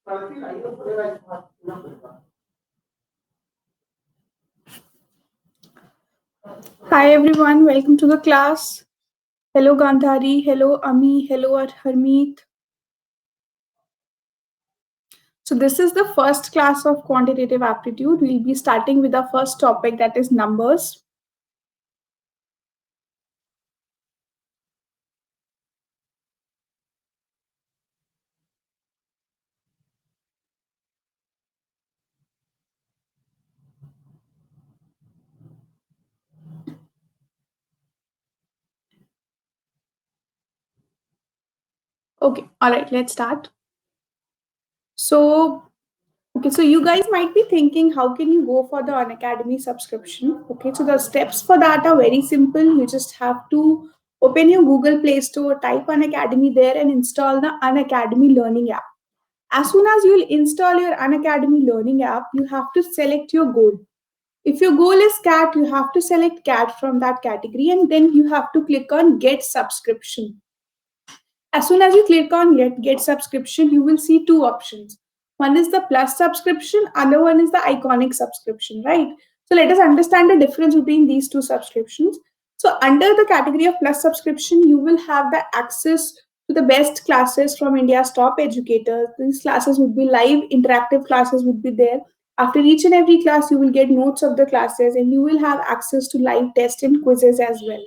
Hi everyone, welcome to the class. Hello Gandhari, hello Ami, hello Harmeet. So this is the first class of quantitative aptitude. We'll be starting with the first topic, that is numbers. Okay, all right, let's start. So you guys might be thinking, how can you go for the Unacademy subscription? Okay, so the steps for that are very simple. You just have to open your Google Play Store, type Unacademy there, and install the Unacademy Learning app. As soon as you'll install your Unacademy Learning app, you have to select your goal. If your goal is CAT, you have to select CAT from that category, and then you have to click on Get Subscription. As soon as you click on Get Subscription, you will see two options. One is the Plus subscription, other one is the Iconic subscription, right? So let us understand the difference between these two subscriptions. So under the category of Plus subscription, you will have the access to the best classes from India's top educators. These classes would be live, interactive classes would be there. After each and every class, you will get notes of the classes and you will have access to live tests and quizzes as well.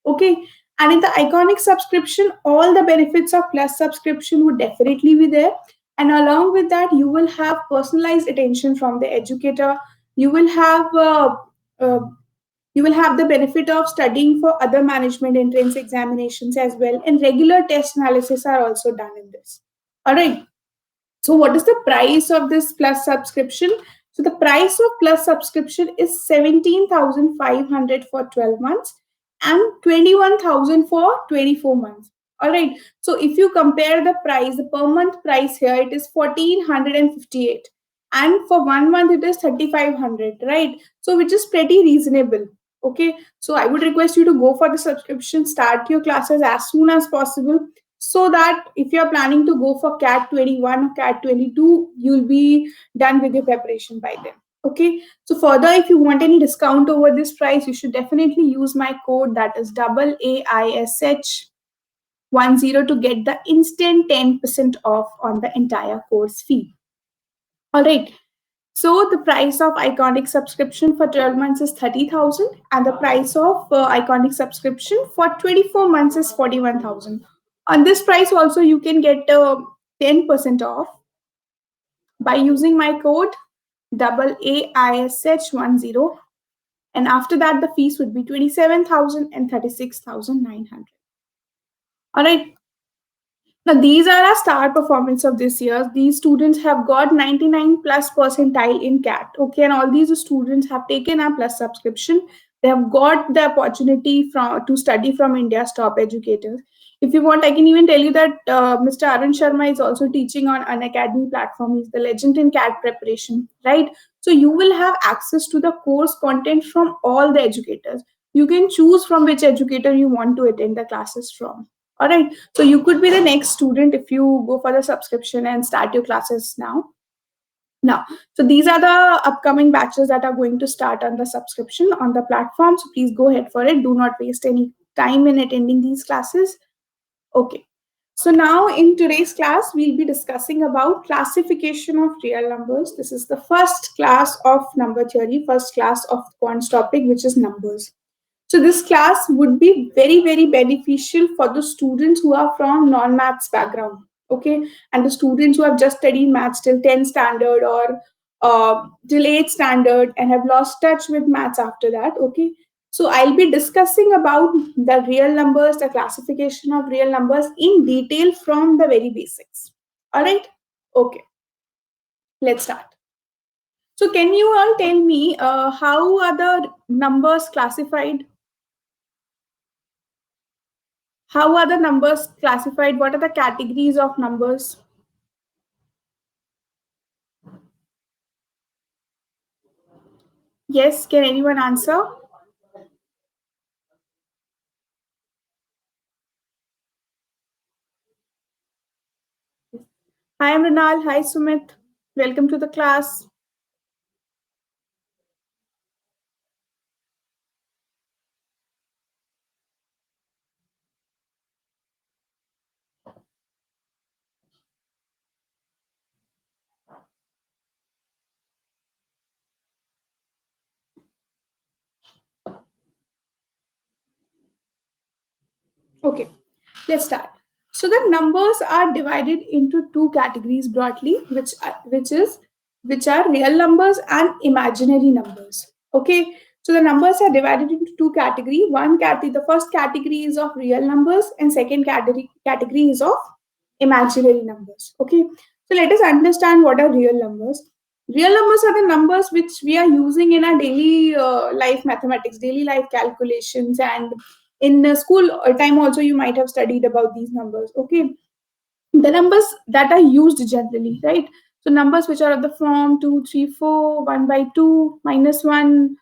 Okay, and in the Iconic subscription, all the benefits of Plus subscription would definitely be there. And along with that, you will have personalized attention from the educator. You will have uh, you will have the benefit of studying for other management entrance examinations as well, and regular test analysis are also done in this. All right. So, what is the price of this Plus subscription? So, the price of Plus subscription is 17,500 for 12 months and 21,000 for 24 months. All right. So, if you compare the price, the per month price here, it is 1,458. And for 1 month, it is 3,500, right? So, which is pretty reasonable. Okay. So, I would request you to go for the subscription, start your classes as soon as possible, so that if you're planning to go for CAT 21 or CAT 22, you'll be done with your preparation by then. Okay. So further, if you want any discount over this price, you should definitely use my code, that is AAISH10, to get the instant 10% off on the entire course fee. All right. So the price of Iconic subscription for 12 months is 30,000, and the price of Iconic subscription for 24 months is 41,000. On this price also, you can get 10% off by using my code AAISH10, and after that the fees would be 27,000 and 36,900. All right. Now, these are our star performance of this year. These students have got 99 plus percentile in CAT. Okay, and all these students have taken a Plus subscription. They have got the opportunity to study from India's top educators. If you want, I can even tell you that Mr. Arun Sharma is also teaching on Unacademy platform. He's the legend in CAT preparation, right? So you will have access to the course content from all the educators. You can choose from which educator you want to attend the classes from. All right. So you could be the next student if you go for the subscription and start your classes now. So these are the upcoming batches that are going to start on the subscription on the platform. So please go ahead for it. Do not waste any time in attending these classes. Okay. So now in today's class, we'll be discussing about classification of real numbers. This is the first class of number theory, first class of quant's topic, which is numbers. So this class would be very, very beneficial for the students who are from non-maths background, okay? And the students who have just studied maths till 10th standard or till 8th standard and have lost touch with maths after that, okay? So I'll be discussing about the real numbers, the classification of real numbers in detail from the very basics. All right? Okay, let's start. So can you all tell me how are the numbers classified? How are the numbers classified? What are the categories of numbers? Yes, can anyone answer? Hi Mrinal, hi Sumit. Welcome to the class. Okay, let's start. So the numbers are divided into two categories broadly, which are real numbers and imaginary numbers. Okay, so the numbers are divided into two categories. One category, the first category is of real numbers, and second category is of imaginary numbers. Okay, so let us understand what are real numbers. Real numbers are the numbers which we are using in our daily life mathematics, daily life calculations, and in school time also you might have studied about these numbers. Okay, the numbers that are used generally, right? So numbers which are of the form 2 3 4, 1 by 2, minus 1,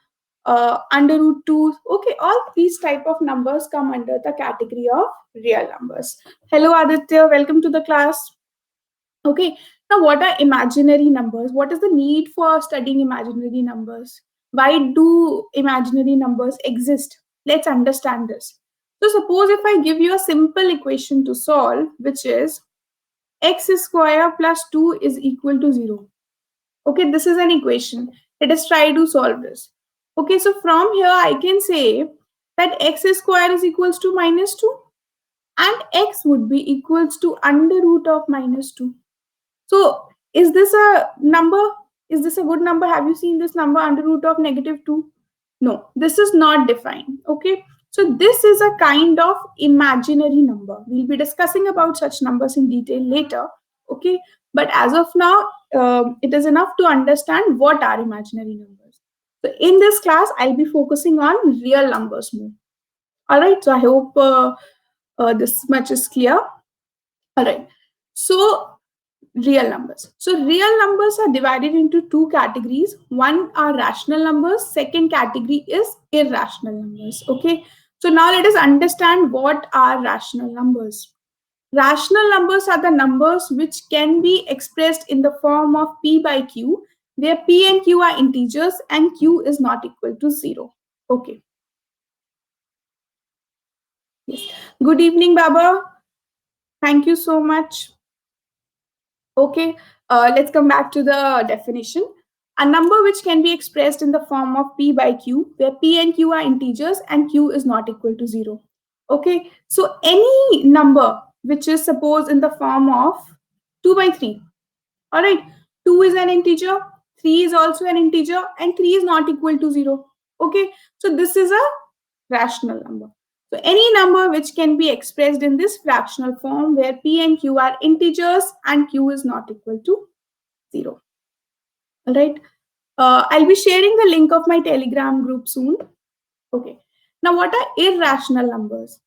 under root 2. Okay, all these type of numbers come under the category of real numbers. Hello Aditya, welcome to the class. Okay, now what are imaginary numbers? What is the need for studying imaginary numbers? Why do imaginary numbers exist? Let's understand this. So, suppose if I give you a simple equation to solve, which is x square plus 2 is equal to 0. Okay, this is an equation. Let us try to solve this. Okay, so from here I can say that x square is equals to minus 2 and x would be equals to under root of minus 2. So is this a number? Is this a good number? Have you seen this number under root of negative 2? No, this is not defined. Okay. So this is a kind of imaginary number. We'll be discussing about such numbers in detail later. Okay. But as of now, it is enough to understand what are imaginary numbers. So in this class, I'll be focusing on real numbers more. All right. So I hope this much is clear. All right. So real numbers. So real numbers are divided into two categories. One are rational numbers. Second category is irrational numbers. Okay. So now let us understand what are rational numbers. Rational numbers are the numbers which can be expressed in the form of p by q, where p and q are integers and q is not equal to 0. Okay. Yes. Good evening, Baba. Thank you so much. Okay, let's come back to the definition. A number which can be expressed in the form of p by q, where p and q are integers and q is not equal to 0. Okay, so any number which is supposed in the form of 2 by 3. All right, 2 is an integer, 3 is also an integer, and 3 is not equal to 0. Okay, so this is a rational number. So any number which can be expressed in this fractional form where p and q are integers and q is not equal to 0. All right. I'll be sharing the link of my Telegram group soon. Okay. Now, what are irrational numbers?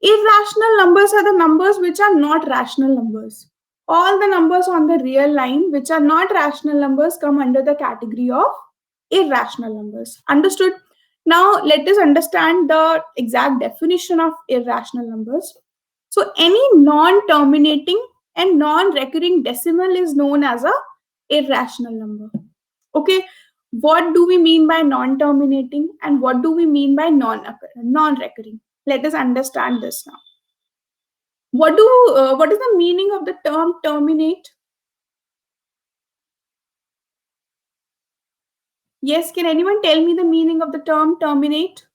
Irrational numbers are the numbers which are not rational numbers. All the numbers on the real line which are not rational numbers come under the category of irrational numbers. Understood? Now, let us understand the exact definition of irrational numbers. So, any non terminating and non recurring decimal is known as a irrational number. Okay, what do we mean by non-terminating and what do we mean by non-recurring? Let us understand this now. What is the meaning of the term terminate? Yes, can anyone tell me the meaning of the term terminate?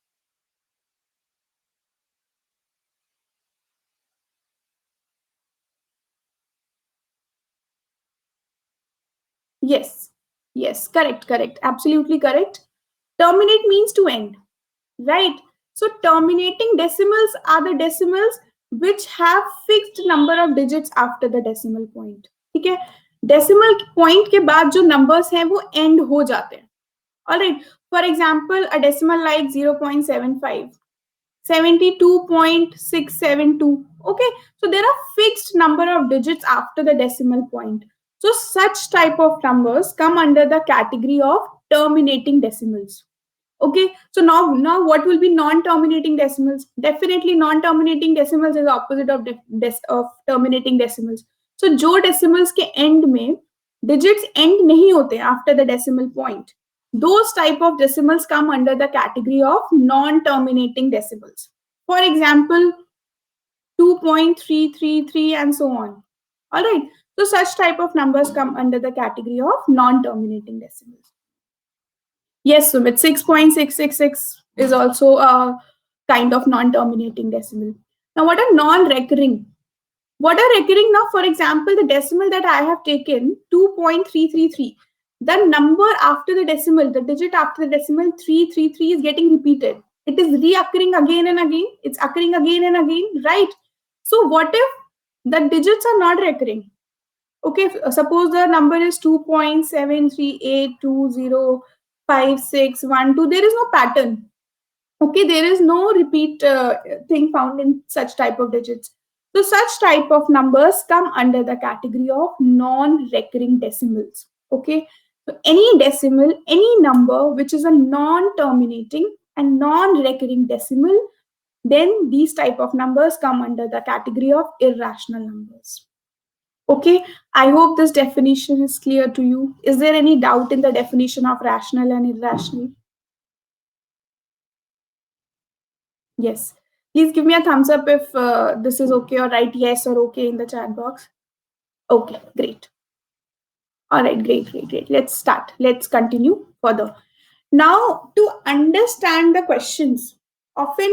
Yes, yes, correct, absolutely correct. Terminate means to end, right? So terminating decimals are the decimals which have fixed number of digits after the decimal point. ठीक है, decimal point के बाद जो numbers हैं वो end हो जाते हैं. All right. For example, a decimal like 0.75, 72.672. Okay, so there are fixed number of digits after the decimal point. So such type of numbers come under the category of terminating decimals. Okay, so now what will be non-terminating decimals? Definitely non-terminating decimals is the opposite of terminating decimals. So जो decimals के end में digits end नहीं होते after the decimal point, those type of decimals come under the category of non-terminating decimals. For example, 2.333 and so on. All right. So such type of numbers come under the category of non-terminating decimals. Yes, Sumit, 6.666 is also a kind of non-terminating decimal. Now, what are non-recurring? What are recurring now? For example, the decimal that I have taken, 2.333. The number after the decimal, the digit after the decimal, 333 is getting repeated. It is reoccurring again and again. It's occurring again and again, right? So what if the digits are not recurring? Okay, suppose the number is 2.738205612. There is no pattern. Okay, there is no repeat thing found in such type of digits. So such type of numbers come under the category of non-recurring decimals. Okay, so any decimal, any number which is a non-terminating and non-recurring decimal, then these type of numbers come under the category of irrational numbers. Okay, I hope this definition is clear to you. Is there any doubt in the definition of rational and irrational? Yes. Please give me a thumbs up if this is okay, or write yes or okay in the chat box. Okay, great. All right, great. Let's start. Let's continue further. Now, to understand the questions, often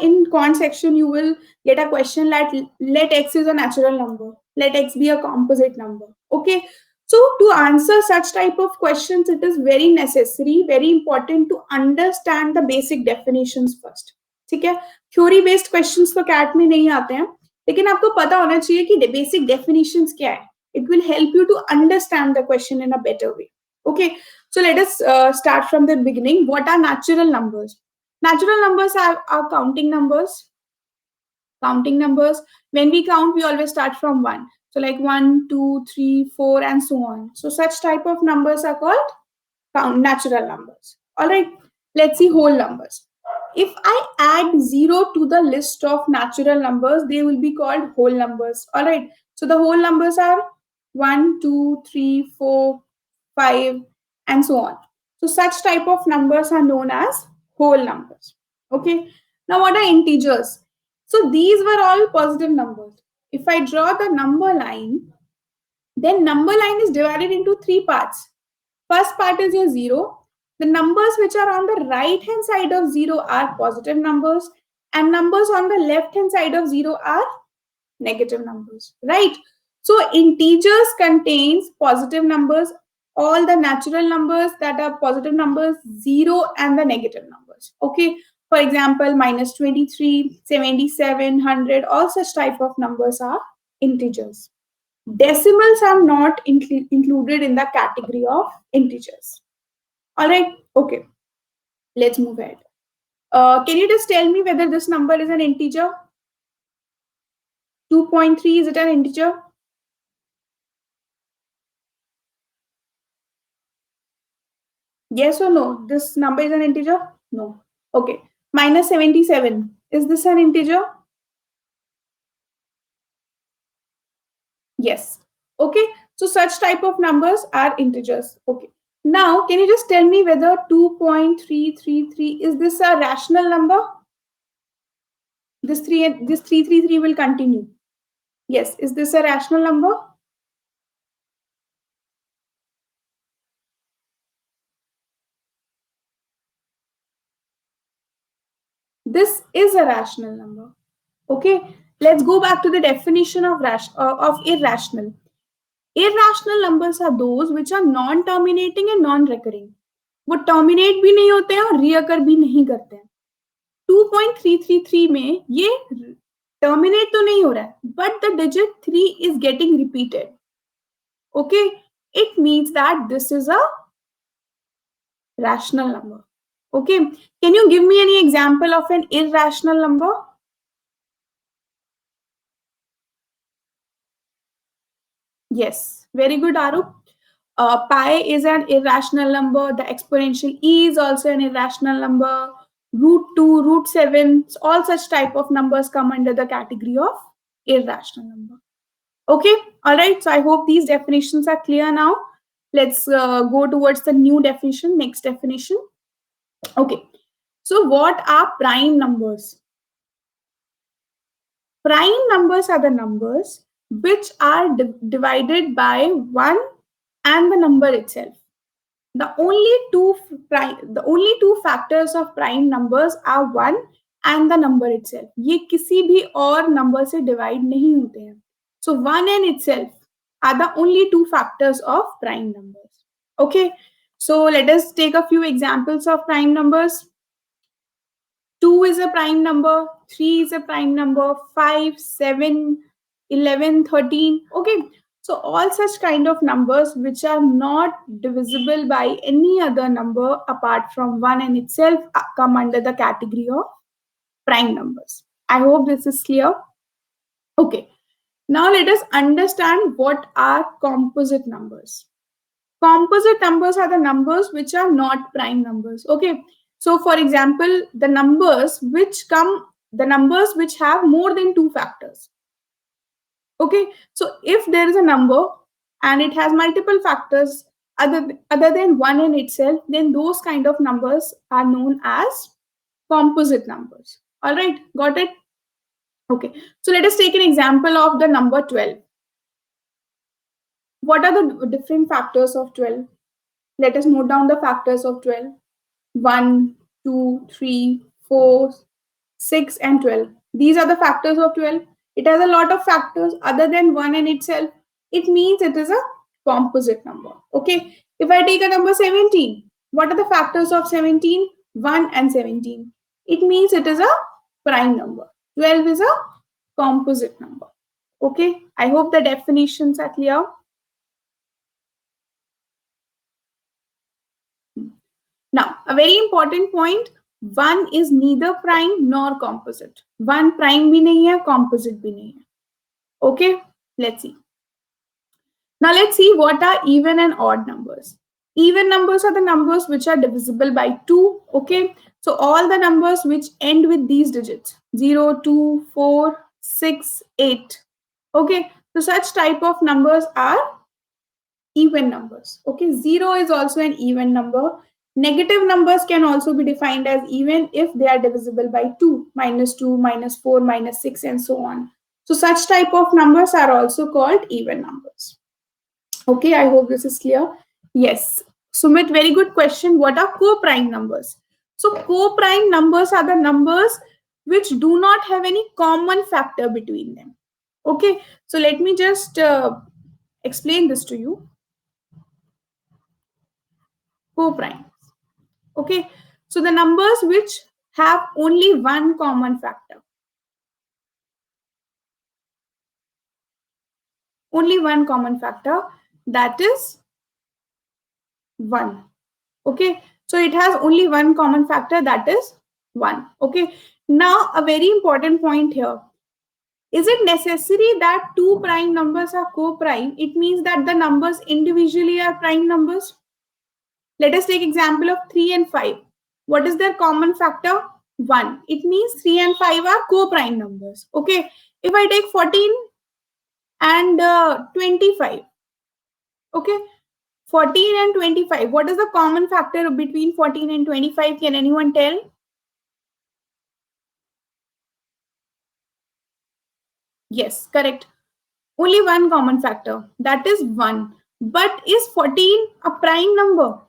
in quant section, you will get a question like, let x is a natural number, let x be a composite number. Okay. So to answer such type of questions, it is very necessary, very important to understand the basic definitions first. ठीक है, theory based questions तो cat में नहीं आते हैं, लेकिन आपको पता होना चाहिए कि बेसिक डेफिनेशंस क्या है. It will help you to understand the question in a better way. Okay, so let us start from the beginning. What are natural numbers? Natural numbers are counting numbers. Counting numbers. When we count, we always start from 1. So like 1, 2, 3, 4, and so on. So such type of numbers are called natural numbers. All right, let's see whole numbers. If I add 0 to the list of natural numbers, they will be called whole numbers. All right, so the whole numbers are 1, 2, 3, 4, 5, and so on. So such type of numbers are known as whole numbers. Okay, now what are integers? So these were all positive numbers. If I draw the number line, then number line is divided into 3 parts. First part is your 0. The numbers which are on the right hand side of 0 are positive numbers, and numbers on the left hand side of 0 are negative numbers, right? So integers contains positive numbers, all the natural numbers that are positive numbers, 0 and the negative numbers. Okay, for example, minus 23, 77, 100, all such type of numbers are integers. Decimals are not included in the category of integers. All right, okay, let's move ahead. Can you just tell me whether this number is an integer? 2.3, is it an integer? Yes or no? This number is an integer? No. Okay. Minus 77, is this an integer? Yes. Okay. So such type of numbers are integers. Okay. Now, can you just tell me whether 2.333, is this a rational number? This 333 will continue. Yes. Is this a rational number? This is a rational number. Okay. Let's go back to the definition of irrational. Irrational numbers are those which are non-terminating and non-recurring. वो terminate भी नहीं होते हैं और reoccur भी नहीं करते हैं. 2.333 में ये terminate तो नहीं हो रहा है, but the digit 3 is getting repeated. Okay, it means that this is a rational number. Okay, can you give me any example of an irrational number? Yes, very good, Arup. Pi is an irrational number. The exponential e is also an irrational number. Root 2, root 7, all such type of numbers come under the category of irrational number. Okay, all right. So I hope these definitions are clear now. Let's go towards the new definition, next definition. Okay, so what are prime numbers? Prime numbers are the numbers which are divided by 1 and the number itself. The only two factors of prime numbers are 1 and the number itself. ये किसी भी और number से divide नहीं होते हैं. So 1 and itself are the only two factors of prime numbers. Okay, so let us take a few examples of prime numbers. 2 is a prime number, 3 is a prime number, 5, 7, 11, 13. Okay, so all such kind of numbers which are not divisible by any other number apart from 1 and itself come under the category of prime numbers. I hope this is clear. Okay, now let us understand what are composite numbers. Composite numbers are the numbers which are not prime numbers. Okay, so for example, the numbers which have more than two factors. Okay, so if there is a number and it has multiple factors other than one in itself, then those kind of numbers are known as composite numbers. All right, got it? Okay, so let us take an example of the number 12. What are the different factors of 12? Let us note down the factors of 12. 1, 2, 3, 4, 6, and 12. These are the factors of 12. It has a lot of factors other than 1 in itself. It means it is a composite number. Okay. If I take a number 17, what are the factors of 17? 1 and 17. It means it is a prime number. 12 is a composite number. Okay. I hope the definitions are clear. Now, a very important point, 1 is neither prime nor composite. 1 prime bhi nahi hai, composite bhi nahi hai. Okay, let's see. Now, let's see what are even and odd numbers. Even numbers are the numbers which are divisible by 2. Okay, so all the numbers which end with these digits 0, 2, 4, 6, 8. Okay, so such type of numbers are even numbers. Okay, 0 is also an even number. Negative numbers can also be defined as even if they are divisible by 2, -2, -4, -6, and so on. So such type of numbers are also called even numbers. Okay, I hope this is clear. Yes. Sumit, very good question. What are co-prime numbers? So co-prime numbers are the numbers which do not have any common factor between them. Okay, so let me just explain this to you. Co-prime. Okay, so the numbers which have only one common factor. Only one common factor, that is 1. Okay, so it has only one common factor, that is 1. Okay, now a very important point here. Is it necessary that two prime numbers are co-prime? It means that the numbers individually are prime numbers. Let us take example of 3 and 5. What is their common factor? 1. It means 3 and 5 are co-prime numbers. Okay. If I take 14 and 25. Okay. 14 and 25. What is the common factor between 14 and 25? Can anyone tell? Yes, correct. Only one common factor. That is 1. But is 14 a prime number?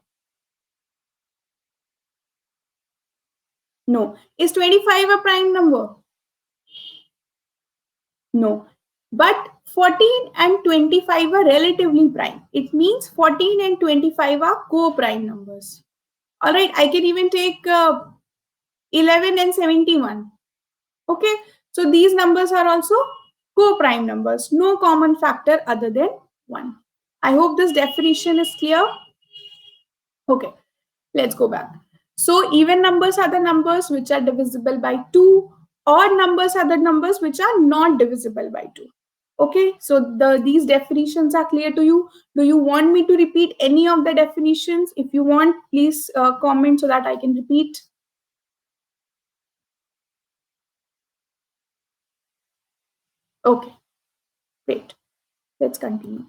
No. Is 25 a prime number? No. But 14 and 25 are relatively prime. It means 14 and 25 are co-prime numbers. All right, I can even take 11 and 71. Okay, so these numbers are also co-prime numbers. No common factor other than 1. I hope this definition is clear. Okay, let's go back. So even numbers are the numbers which are divisible by 2. Odd numbers are the numbers which are not divisible by 2. Okay, so these definitions are clear to you. Do you want me to repeat any of the definitions? If you want, please comment so that I can repeat. Okay, great. Let's continue.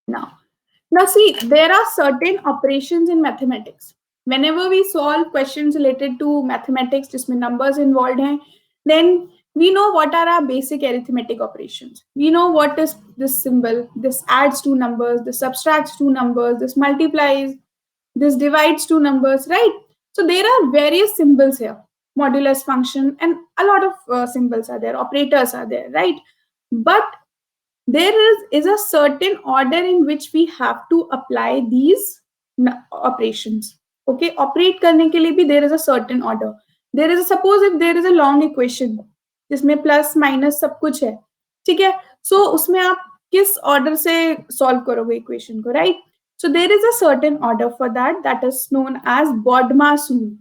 Now see, there are certain operations in mathematics. Whenever we solve questions related to mathematics, जिसमें numbers involved हैं, then we know what are our basic arithmetic operations. We know what is this symbol. This adds two numbers. This subtracts two numbers. This multiplies. This divides two numbers, right? So there are various symbols here. Modulus function and a lot of symbols are there. Operators are there, right? But there is a certain order in which we have to apply these operations. Okay, operate करने के लिए भी there is a certain order. There is a, suppose if there is a long equation जिसमें plus minus सब कुछ है, ठीक है, so उसमें आप किस order से solve करोगे equation को, right? So there is a certain order for that, that is known as BODMAS rule.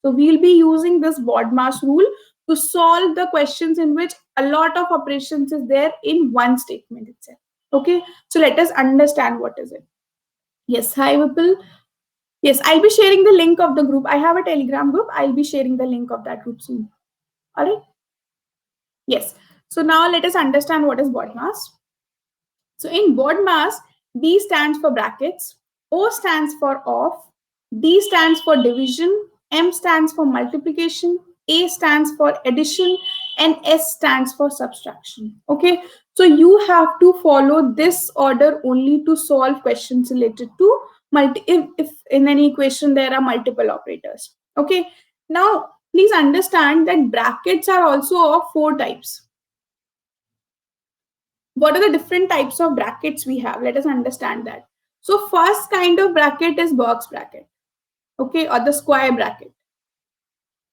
So we'll be using this BODMAS rule to solve the questions in which a lot of operations is there in one statement itself. Okay, so let us understand what is it. Yes, hi Vipul. Yes, I'll be sharing the link of the group. I have a Telegram group. I'll be sharing the link of that group soon. All right. Yes. So now let us understand what is BODMAS. So in BODMAS, B stands for brackets, O stands for off, D stands for division, M stands for multiplication, A stands for addition, and S stands for subtraction. Okay, so you have to follow this order only to solve questions related to if in any equation there are multiple operators. Okay, now please understand that brackets are also of four types. What are the different types of brackets we have? Let us understand that. So first kind of bracket is box bracket, okay, or the square bracket.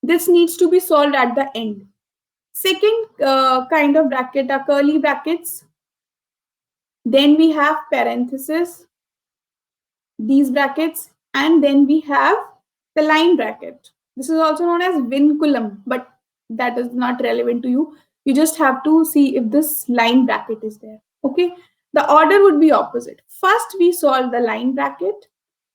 This needs to be solved at the end. Second kind of bracket are curly brackets. Then we have parenthesis, these brackets, and then we have the line bracket. This is also known as vinculum, but that is not relevant to you. You just have to see if this line bracket is there. Okay, the order would be opposite. First, we solve the line bracket,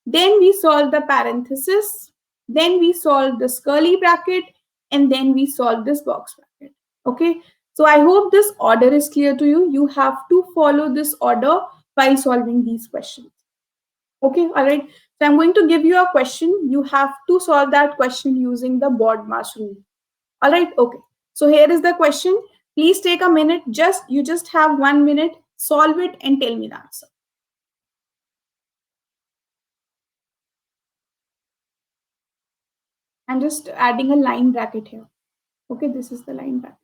then we solve the parenthesis, then we solve this curly bracket, and then we solve this box bracket. Okay, so I hope this order is clear to you. You have to follow this order while solving these questions. Okay, all right. So I'm going to give you a question. You have to solve that question using the BODMAS rule. All right, okay. So here is the question. Please take a minute. You just have 1 minute. Solve it and tell me the answer. I'm just adding a line bracket here. Okay, this is the line bracket.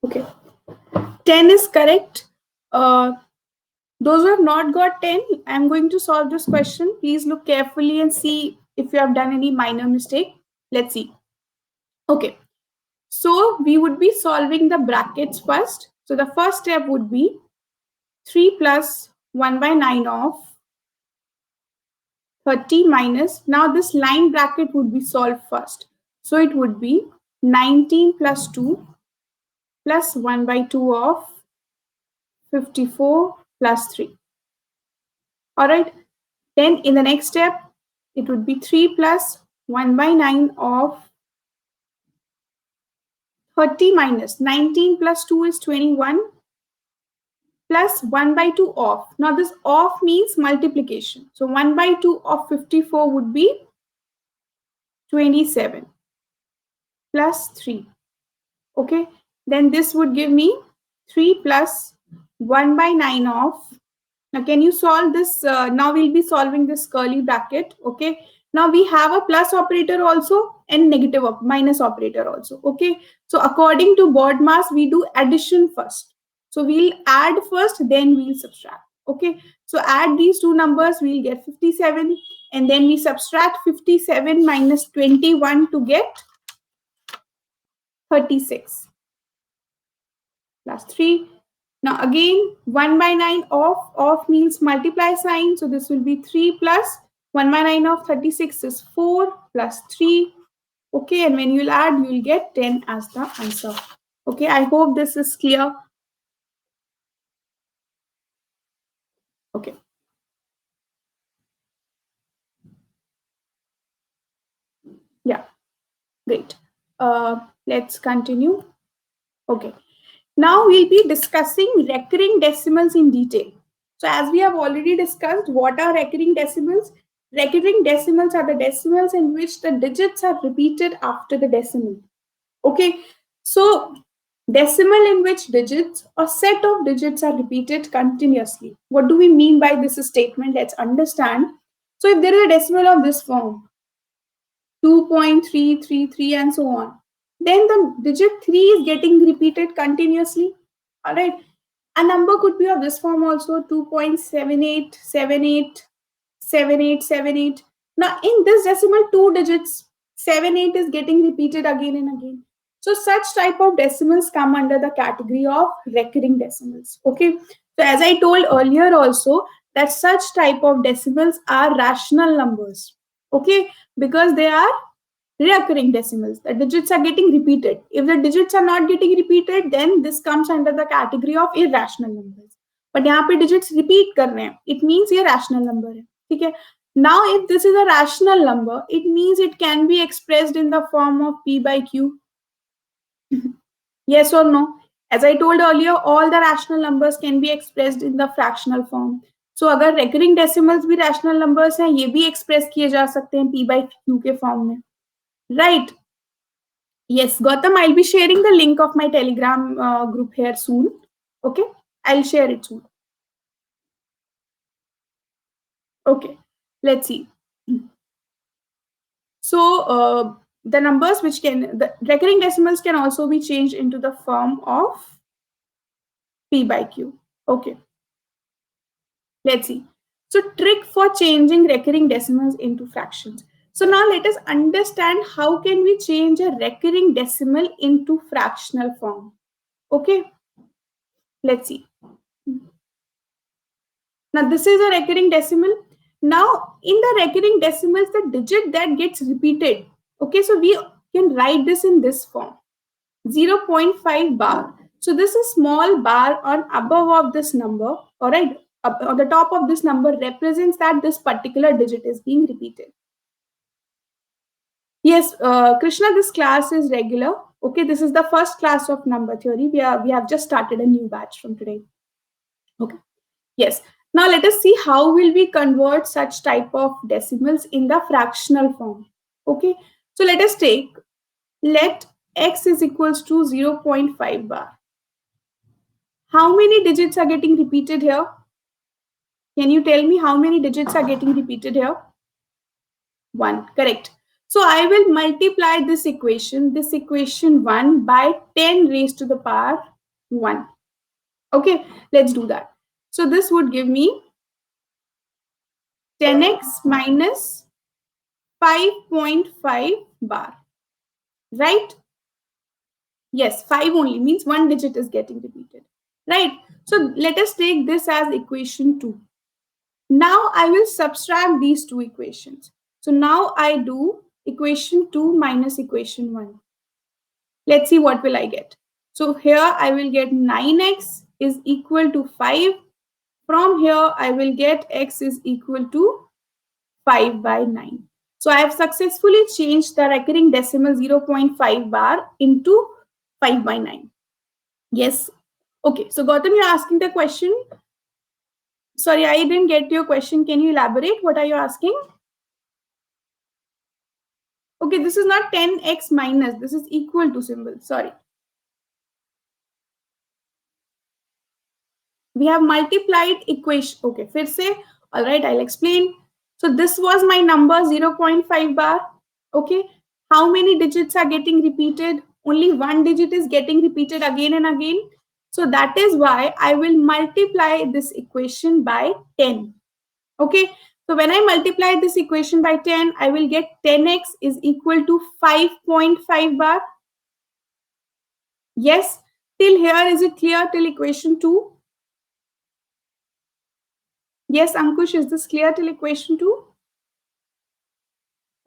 Okay, 10 is correct. Those who have not got 10, I'm going to solve this question. Please look carefully and see if you have done any minor mistake. Let's see. Okay. So we would be solving the brackets first. So the first step would be 3 plus 1 by 9 of 30 minus. Now this line bracket would be solved first. So it would be 19 plus 2 plus 1 by 2 of 54 plus 3. All right. Then in the next step, it would be 3 plus 1 by 9 of 30 minus 19 plus 2 is 21 plus 1 by 2 of. Now this of means multiplication. So 1 by 2 of 54 would be 27 plus 3. Okay. Then this would give me 3 plus 1 by 9 of. Now can you solve this? Now we'll be solving this curly bracket. Okay. Now we have a plus operator also and negative minus operator also. Okay. So according to BODMAS, we do addition first. So we'll add first, then we'll subtract. Okay. So add these two numbers, we'll get 57. And then we subtract 57 minus 21 to get 36 plus 3. Now again, 1 by 9 of means multiply sign. So this will be 3 plus 1 by 9 of 36 is 4 plus 3. Okay, and when you'll add, you'll get 10 as the answer. Okay, I hope this is clear. Okay. Yeah, great. Let's continue. Okay. Now we'll be discussing recurring decimals in detail. So as we have already discussed, what are recurring decimals? Recurring decimals are the decimals in which the digits are repeated after the decimal. Okay, so decimal in which digits or set of digits are repeated continuously. What do we mean by this statement? Let's understand. So if there is a decimal of this form, 2.333 and so on, then the digit 3 is getting repeated continuously. All right. A number could be of this form also, 2.78787878. Now in this decimal, two digits, 78 is getting repeated again and again. So such type of decimals come under the category of recurring decimals. Okay. So as I told earlier also, that such type of decimals are rational numbers. Okay, because they are recurring decimals. The digits are getting repeated. If the digits are not getting repeated, then this comes under the category of irrational numbers. But यहाँ पे digits repeat कर रहे हैं, it means ये rational number है. ठीक है. Now, if this is a rational number, it means it can be expressed in the form of P by Q. Yes or no? As I told earlier, all the rational numbers can be expressed in the fractional form. So अगर recurring decimals भी rational numbers हैं, ये भी express किए जा सकते हैं P by Q के form में. Right. Yes, Gautam, I'll be sharing the link of my Telegram group here soon. Okay, I'll share it soon. Okay, let's see. So the numbers which the recurring decimals can also be changed into the form of P by Q. Okay, let's see. So trick for changing recurring decimals into fractions. So now let us understand how can we change a recurring decimal into fractional form. Okay, let's see. Now this is a recurring decimal. Now in the recurring decimals, the digit that gets repeated. Okay, so we can write this in this form. 0.5 bar. So this is small bar on above of this number. All right, on the top of this number represents that this particular digit is being repeated. Yes, Krishna, this class is regular. Okay, this is the first class of number theory. We have just started a new batch from today. Okay, yes. Now let us see how will we convert such type of decimals in the fractional form. Okay, so let us take, let x is equals to 0.5 bar. How many digits are getting repeated here? Can you tell me how many digits are getting repeated here? 1, correct. So I will multiply this equation 1 by 10 raised to the power 1. Okay, let's do that. So this would give me 10x minus 5.5 bar, right? Yes, 5 only means one digit is getting repeated, right? So let us take this as equation 2. Now I will subtract these two equations. So now I do equation 2 minus equation 1. Let's see what will I get. So here I will get 9x is equal to 5. From here I will get x is equal to 5 by 9. So I have successfully changed the recurring decimal 0.5 bar into 5 by 9. Yes. Okay. So Gautam, you're asking the question. Sorry, I didn't get your question. Can you elaborate? What are you asking? Okay, this is not 10x minus. This is equal to symbol. Sorry. We have multiplied equation. Okay, फिर से. All right, I'll explain. So this was my number 0.5 bar. Okay. How many digits are getting repeated? Only one digit is getting repeated again and again. So that is why I will multiply this equation by 10. Okay. So when I multiply this equation by 10, I will get 10x is equal to 5.5 bar. Yes. Till here, is it clear till equation 2? Yes, Ankush, is this clear till equation 2?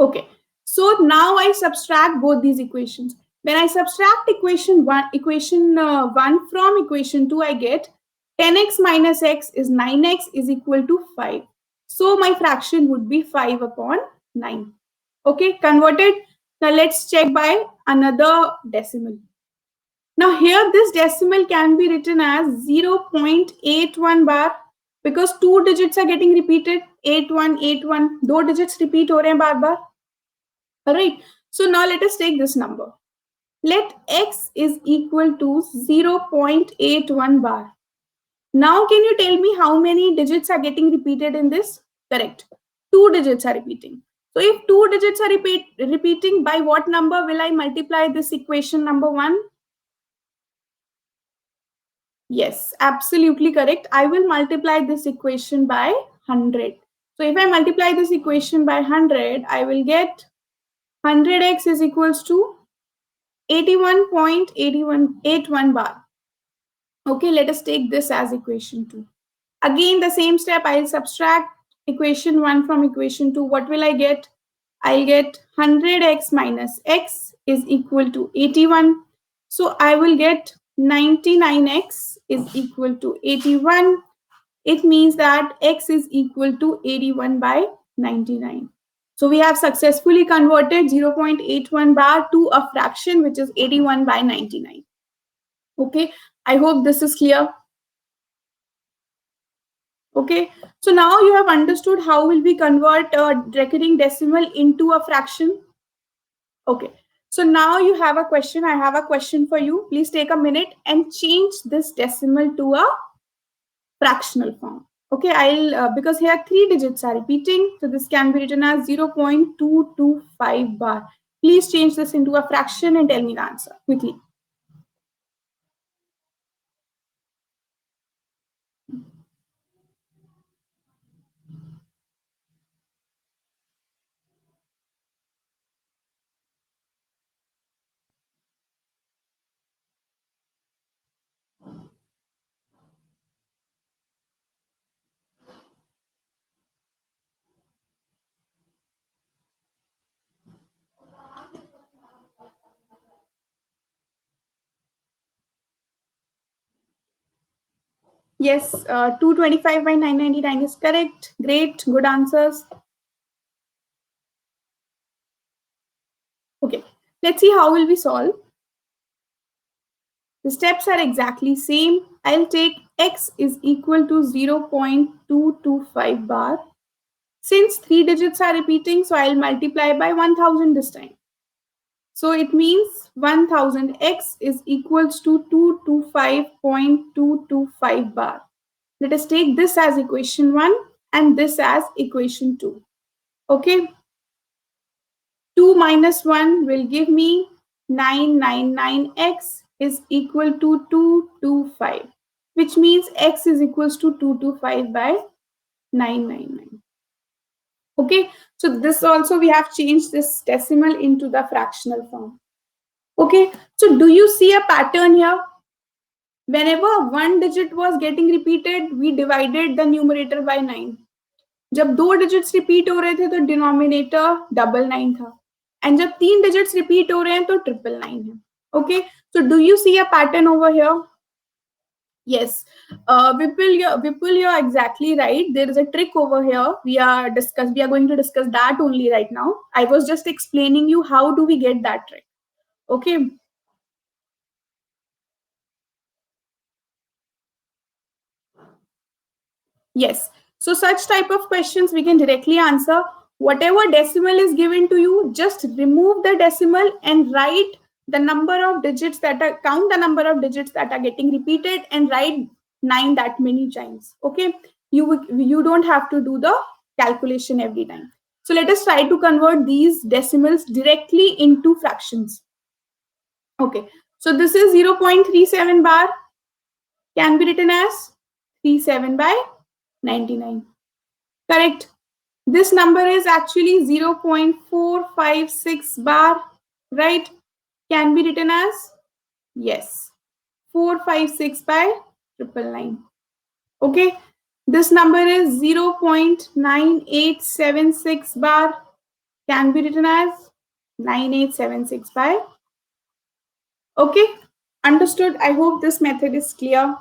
Okay. So now I subtract both these equations. When I subtract equation 1 from equation 2, I get 10x minus x is 9x is equal to 5. So my fraction would be 5 upon 9. Okay, converted. Now let's check by another decimal. Now here this decimal can be written as 0.81 bar because two digits are getting repeated. 8181, दो digits repeat हो रहे हैं बार बार. All right. So now let us take this number. Let x is equal to 0.81 bar. Now can you tell me how many digits are getting repeated in this? Correct. Two digits are repeating. So if two digits are repeating, by what number will I multiply this equation number 1? Yes, absolutely correct. I will multiply this equation by 100. So if I multiply this equation by 100, I will get 100x is equals to 81.8181 bar. Okay, let us take this as equation 2. Again, the same step, I'll subtract equation 1 from equation 2. What will I get? I'll get 100x minus x is equal to 81. So I will get 99x is equal to 81. It means that x is equal to 81 by 99. So we have successfully converted 0.81 bar to a fraction which is 81 by 99. Okay, I hope this is clear. Okay, so now you have understood how will we convert a recurring decimal into a fraction. Okay, so now you have a question. I have a question for you. Please take a minute and change this decimal to a fractional form. Okay, I'll because here three digits are repeating, so this can be written as 0.225 bar. Please change this into a fraction and tell me the answer quickly. Yes, 225 by 999 is correct. Great, good answers. Okay, let's see how will we solve. The steps are exactly same. I'll take x is equal to 0.225 bar. Since three digits are repeating, so I'll multiply by 1000 this time. So it means 1000 x is equals to 225.225 bar. Let us take this as equation 1 and this as equation 2. Okay. 2 minus 1 will give me 999x is equal to 225. which means x is equals to 225 by 999. Okay, so this also we have changed this decimal into the fractional form. Okay, so do you see a pattern here? Whenever one digit was getting repeated, we divided the numerator by 9. जब दो digits repeat हो रहे थे तो denominator double 9 था, and जब तीन digits repeat हो रहे हैं तो triple 9 है. Okay, so do you see a pattern over here? Yes, Vipul, you're exactly right. There is a trick over here. We are going to discuss that only right now. I was just explaining you how do we get that trick. Okay. Yes. So such type of questions we can directly answer. Whatever decimal is given to you, just remove the decimal and write the number of digits that are, count the number of digits that are getting repeated and write 9 that many times. Okay. You don't have to do the calculation every time. So let us try to convert these decimals directly into fractions. Okay. So this is 0.37 bar can be written as 37 by 99. Correct. This number is actually 0.456 bar, right? Can be written as, yes, 456 by 999. Okay. This number is 0.9876 bar, can be written as 9876 by. Okay. Understood. I hope this method is clear.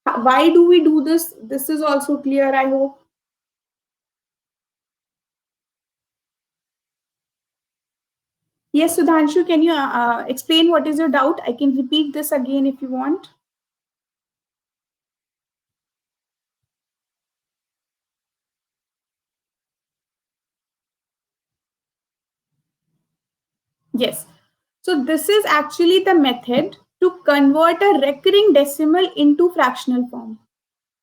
Why do we do this? This is also clear, I hope. Yes, Sudhanshu, can you explain what is your doubt? I can repeat this again if you want. Yes. So this is actually the method to convert a recurring decimal into fractional form.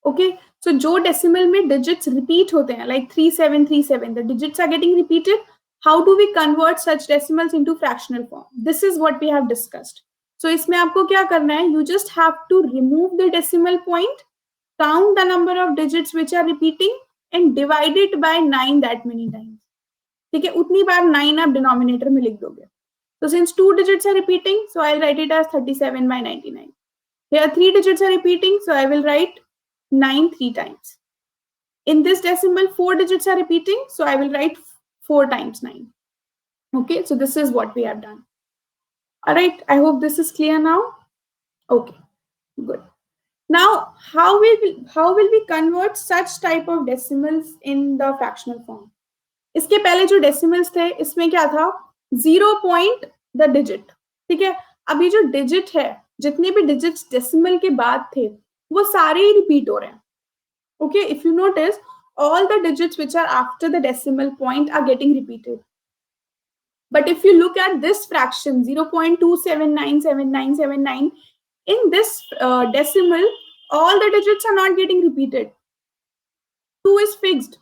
Okay. So जो decimal में digits repeat होते हैं, like 3737, the digits are getting repeated. How do we convert such decimals into fractional form? This is what we have discussed. So इसमें आपको क्या करना है? You just have to remove the decimal point, count the number of digits which are repeating, and divide it by 9 that many times. ठीक है, उतनी बार 9 आप denominator में लिख दोगे. So since 2 digits are repeating, so I'll write it as 37 by 99. Here 3 digits are repeating, so I will write 9 3 times. In this decimal, 4 digits are repeating, so I will write 4 times 9. Okay, so this is what we have done. All right, I hope this is clear now. Okay, good. Now, how will we convert such type of decimals in the fractional form? इसके पहले जो decimals थे, इसमें क्या था? 0 point the digit. ठीक है, अभी जो digit है, जितने भी digits decimal के बाद थे, वो सारे ही repeat हो रहे हैं. Okay, if you notice, all the digits which are after the decimal point are getting repeated. But if you look at this fraction, 0.2797979, in this decimal, all the digits are not getting repeated. 2 is fixed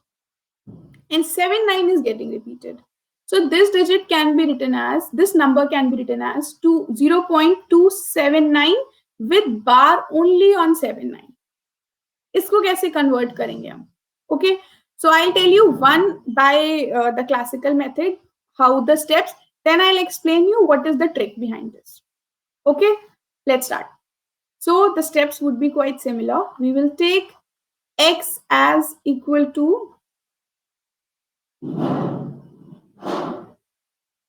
and 79 is getting repeated. So this digit can be written as, this number can be written as 0.279 with bar only on 79. इसको कैसे convert करेंगे हम? Okay, so I'll tell you one by the classical method, how the steps, then I'll explain you what is the trick behind this. Okay, let's start. So the steps would be quite similar. We will take x as equal to,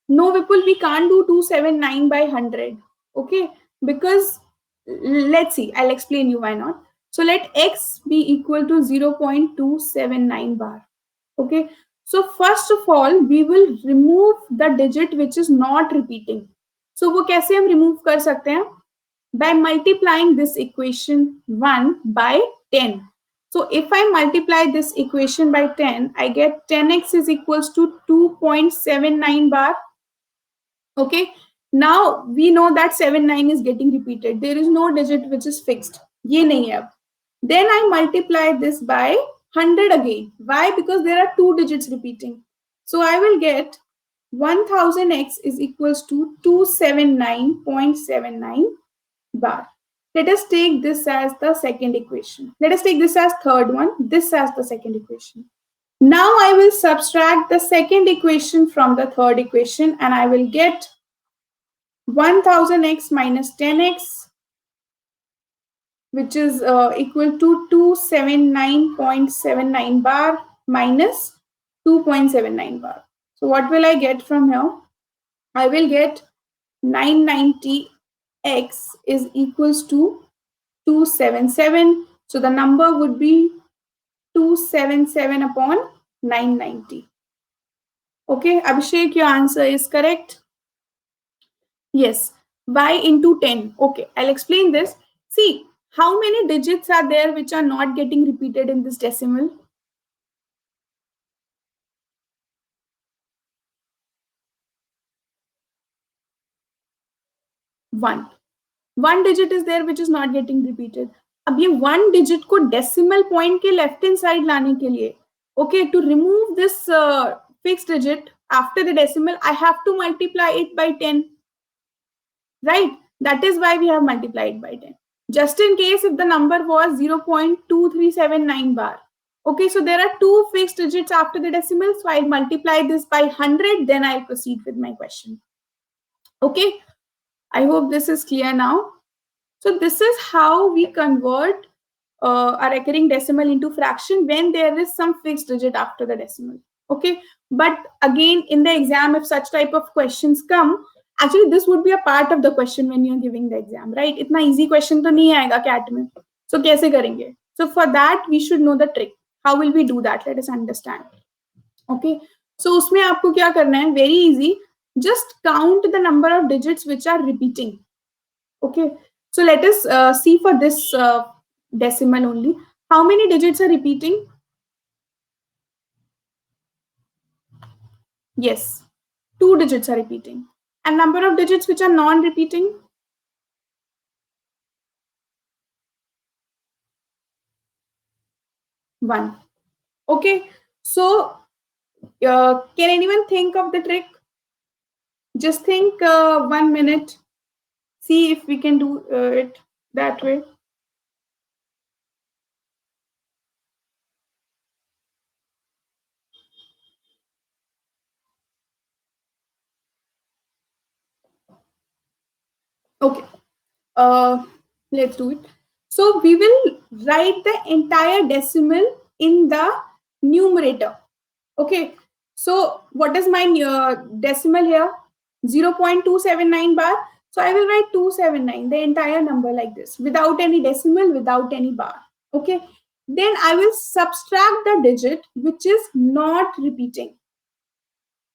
no Vipul, we can't do 279 by 100. Okay, because let's see, I'll explain you why not. So let x be equal to 0.279 bar. Okay, so first of all, we will remove the digit which is not repeating. So वो कैसे हम remove कर सकते हैं? By multiplying this equation 1 by 10. So if I multiply this equation by 10, I get 10x is equals to 2.79 bar. Okay, now we know that 79 is getting repeated. There is no digit which is fixed. ये नहीं है. Then I multiply this by 100 again. Why? Because there are 2 digits repeating. So I will get 1000x is equals to 279.79 bar. Let us take this as the second equation. Let us take this as third one, this as the second equation. Now I will subtract the second equation from the third equation and I will get 1000x minus 10x, which is equal to 279.79 bar minus 2.79 bar. So what will I get from here? I will get 990x is equals to 277. So the number would be 277 upon 990. Okay, Abhishek, your answer is correct. Yes, y into 10. Okay, I'll explain this. See, how many digits are there which are not getting repeated in this decimal? One. One digit is there which is not getting repeated. अब ये one digit को decimal point के left hand side लाने के लिए, okay, to remove this fixed digit after the decimal, I have to multiply it by 10, right? That is why we have multiplied by 10. Just in case if the number was 0.2379 bar. Okay, so there are two fixed digits after the decimal, so I'll multiply this by 100, then I'll proceed with my question. Okay, I hope this is clear now. So this is how we convert a recurring decimal into fraction when there is some fixed digit after the decimal. Okay, but again in the exam, if such type of questions come, actually this would be a part of the question when you're giving the exam, right? इतना easy question तो नहीं आएगा CAT में. So कैसे करेंगे? So for that we should know the trick. How will we do that? Let us understand. Okay, so उसमें आपको क्या करना है? Very easy. Just count the number of digits which are repeating. Okay, so let us see for this decimal only. How many digits are repeating? Yes, two digits are repeating. And number of digits which are non-repeating? One. Okay, so can anyone think of the trick? Just think 1 minute. See if we can do it that way. Okay, let's do it. So we will write the entire decimal in the numerator. Okay, so what is my decimal here? 0.279 bar. So I will write 279, the entire number like this, without any decimal, without any bar. Okay, then I will subtract the digit which is not repeating.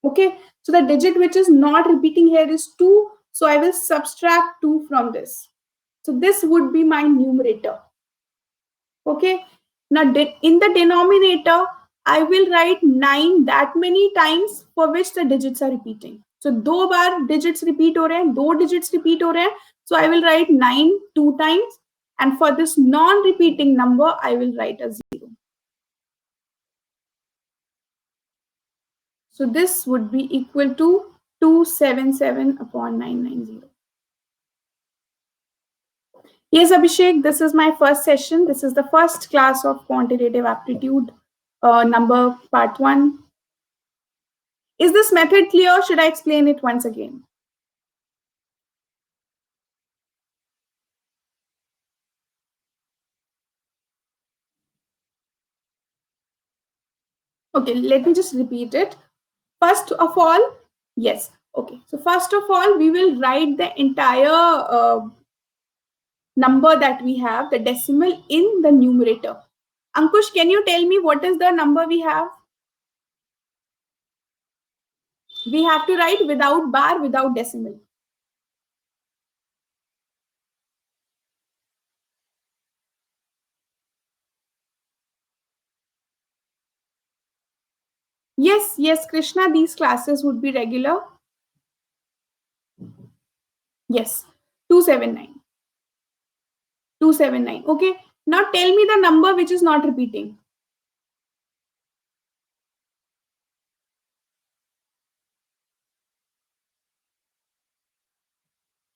Okay, so the digit which is not repeating here is 2. So I will subtract 2 from this. So this would be my numerator. Okay, now in the denominator, I will write 9 that many times for which the digits are repeating. So दो बार digits repeat हो रहे हैं, दो digits repeat हो रहे हैं. So I will write 9 two times, and for this non-repeating number, I will write a 0. So this would be equal to 277 upon 990. Yes, Abhishek, this is my first session. This is the first class of quantitative aptitude number part 1. Is this method clear? Should I explain it once again? Okay, let me just repeat it. First of all, yes. Okay, so first of all, we will write the entire number that we have, the decimal, in the numerator. Ankush, can you tell me what is the number we have? We have to write without bar, without decimal. Yes, yes, Krishna, these classes would be regular. Yes, 279. 279. Okay, now tell me the number which is not repeating.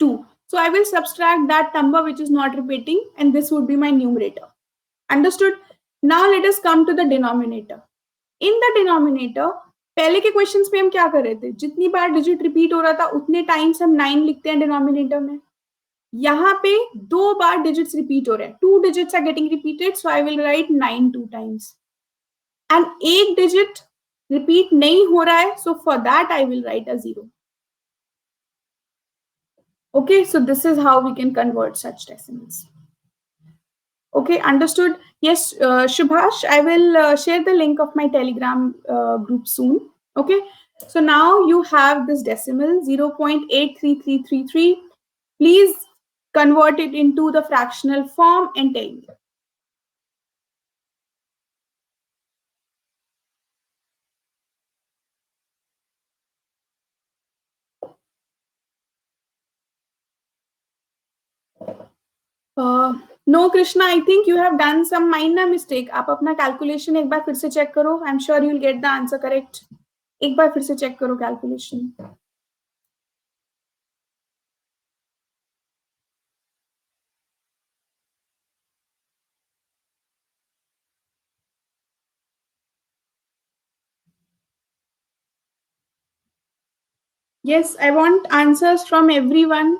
2. So I will subtract that number which is not repeating, and this would be my numerator. Understood? Now let us come to the denominator. In the denominator, पहले के questions में हम क्या कर रहे थे, जितनी बार digit repeat हो रहा था उतने टाइम्स हम 9 लिखते हैं डिनोमिनेटर में. यहाँ पे 2 बार डिजिट्स रिपीट हो रहे हैं, 2 digits are getting repeated, so I will write 9 2 times. And 1 digit repeat नहीं हो रहा है, so for that I will write a 0. Okay, so this is how we can convert such decimals. Okay, understood? Yes, Shubhash, I will share the link of my Telegram group soon. Okay, so now you have this decimal 0.83333. Please convert it into the fractional form and tell me. No, Krishna, I think you have done some minor mistake. आप अपना calculation एक बार फिर से check करो. I'm sure you'll get the answer correct. एक बार फिर से check करो calculation. Yes, I want answers from everyone.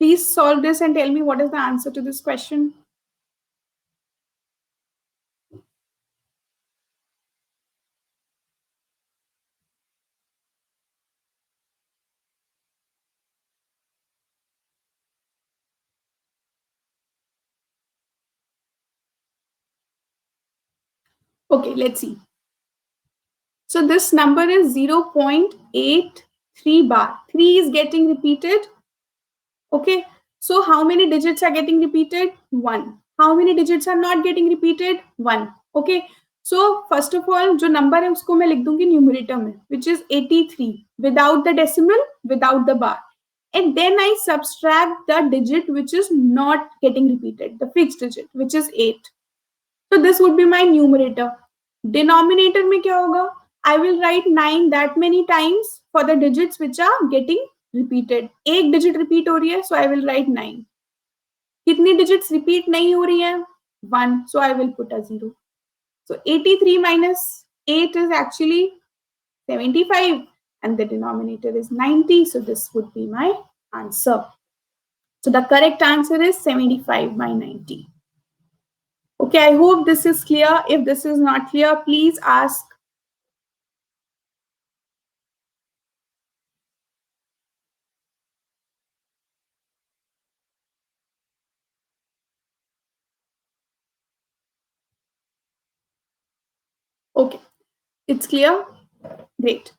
Please solve this and tell me what is the answer to this question. Okay, let's see. So this number is 0.83 bar. 3 is getting repeated. Okay, so how many digits are getting repeated? 1. How many digits are not getting repeated? 1. Okay, so first of all, जो number है उसको मैं लिख दूंगी numerator में, which is 83 without the decimal, without the bar. And then I subtract the digit which is not getting repeated, the fixed digit, which is 8. So this would be my numerator. Denominator में क्या होगा? I will write 9 that many times for the digits which are getting repeated. एक digit repeat हो रही है, so I will write 9. कितनी digits repeat नहीं हो रही है? 1, so I will put a 0. So 83 minus 8 is actually 75, and the denominator is 90, so this would be my answer. So the correct answer is 75 by 90. Okay, I hope this is clear. If this is not clear, please ask. Okay, it's clear? Great.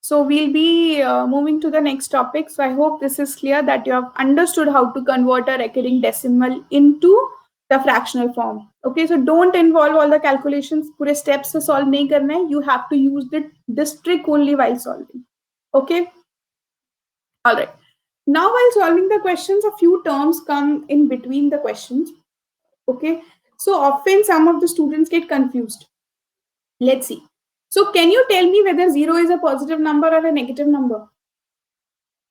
So we'll be moving to the next topic. So I hope this is clear that you have understood how to convert a recurring decimal into the fractional form. Okay, so don't involve all the calculations. पूरे steps से solve नहीं करना है. You have to use this trick only while solving. Okay. All right. Now while solving the questions, a few terms come in between the questions. Okay. So often some of the students get confused. Let's see. So can you tell me whether 0 is a positive number or a negative number?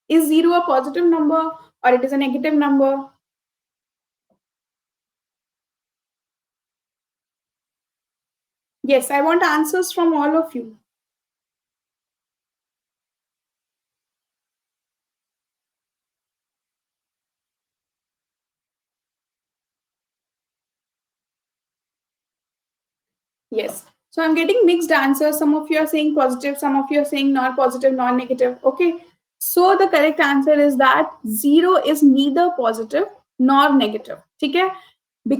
Is 0 a positive number or it is a negative number? Yes, I want answers from all of you. Yes. So I'm getting mixed answers. Some of you are saying positive, some of you are saying not positive, not negative. Okay. So the correct answer is that 0 is neither positive nor negative. Okay.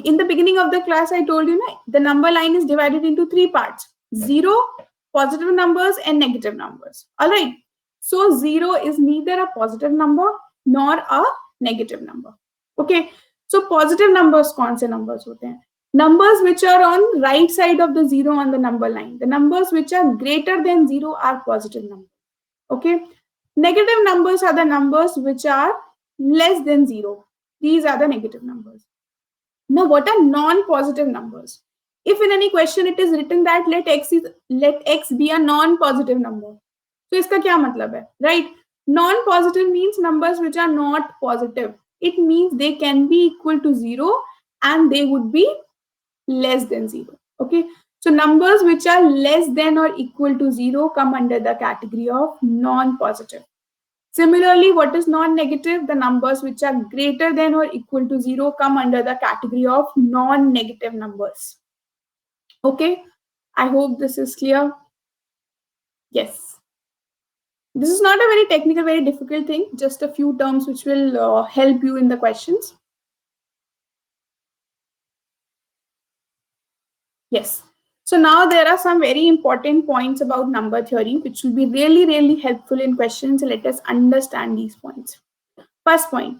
In the beginning of the class, I told you the number line is divided into 3 parts: 0, positive numbers, and negative numbers. All right. So 0 is neither a positive number nor a negative number. Okay. So positive numbers कौन से numbers होते हैं? Numbers which are on right side of the 0 on the number line. The numbers which are greater than 0 are positive numbers. Okay. Negative numbers are the numbers which are less than 0. These are the negative numbers. Now, what are non-positive numbers? If in any question it is written that let x be a non-positive number, so इसका क्या मतलब है, right? Non-positive means numbers which are not positive. It means they can be equal to 0 and they would be less than 0. Okay, so numbers which are less than or equal to 0 come under the category of non-positive. Similarly, what is non-negative? The numbers which are greater than or equal to 0 come under the category of non-negative numbers. Okay, I hope this is clear. Yes. This is not a very technical, very difficult thing, just a few terms which will help you in the questions. Yes. So now there are some very important points about number theory, which will be really, really helpful in questions. Let us understand these points. First point,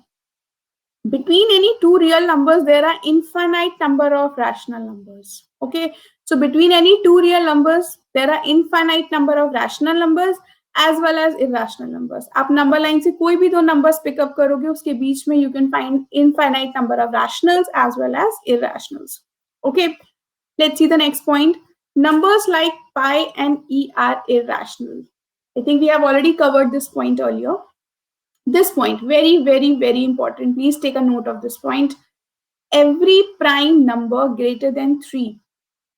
between any two real numbers, there are infinite number of rational numbers. Okay. So between any two real numbers, there are infinite number of rational numbers as well as irrational numbers. आप number line से कोई भी दो numbers pick up करोगे, उसके बीच में you can find infinite number of rationals as well as irrationals. Okay. Let's see the next point. Numbers like pi and e are irrational. I think we have already covered this point earlier. This point, very, very, very important. Please take a note of this point. Every prime number greater than 3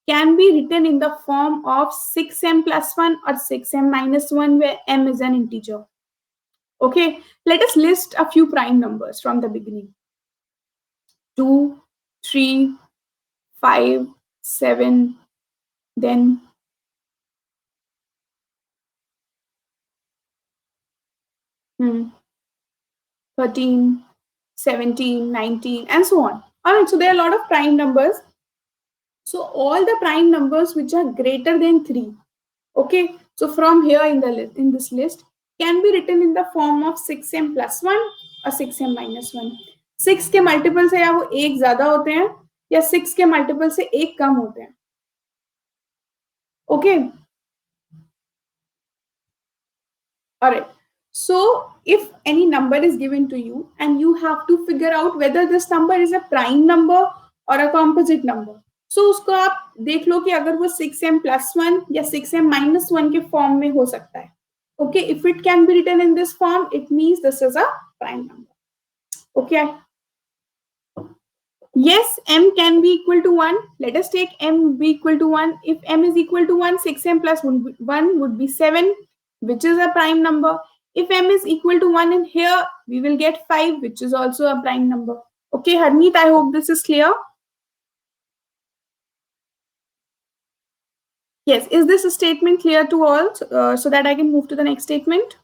can be written in the form of 6m plus 1 or 6m minus 1, where m is an integer. Okay, let us list a few prime numbers from the beginning. 2, 3, 5, 7, then 13, 17, 19, and so on. All right, so there are a lot of prime numbers. So all the prime numbers which are greater than 3, okay, so from here in the list, in this list, can be written in the form of 6m plus 1 or 6m minus 1. 6 के multiple से या वो एक ज्यादा होते हैं या 6 के मल्टीपल से एक कम होते हैं. Okay. All right. So if any number is given to you and you have to figure out whether this number is a prime number or a composite number. So उसको आप देख लो कि अगर वो 6m plus 1 या 6m minus 1 के form में हो सकता है. Okay, if it can be written in this form, it means this is a prime number. Okay. Yes, m can be equal to 1. Let us take m be equal to 1. If m is equal to 1, 6m plus 1 would be 7, which is a prime number. If m is equal to 1 in here, we will get 5, which is also a prime number. Okay, Harmeet, I hope this is clear. Yes, is this a statement clear to all so that I can move to the next statement?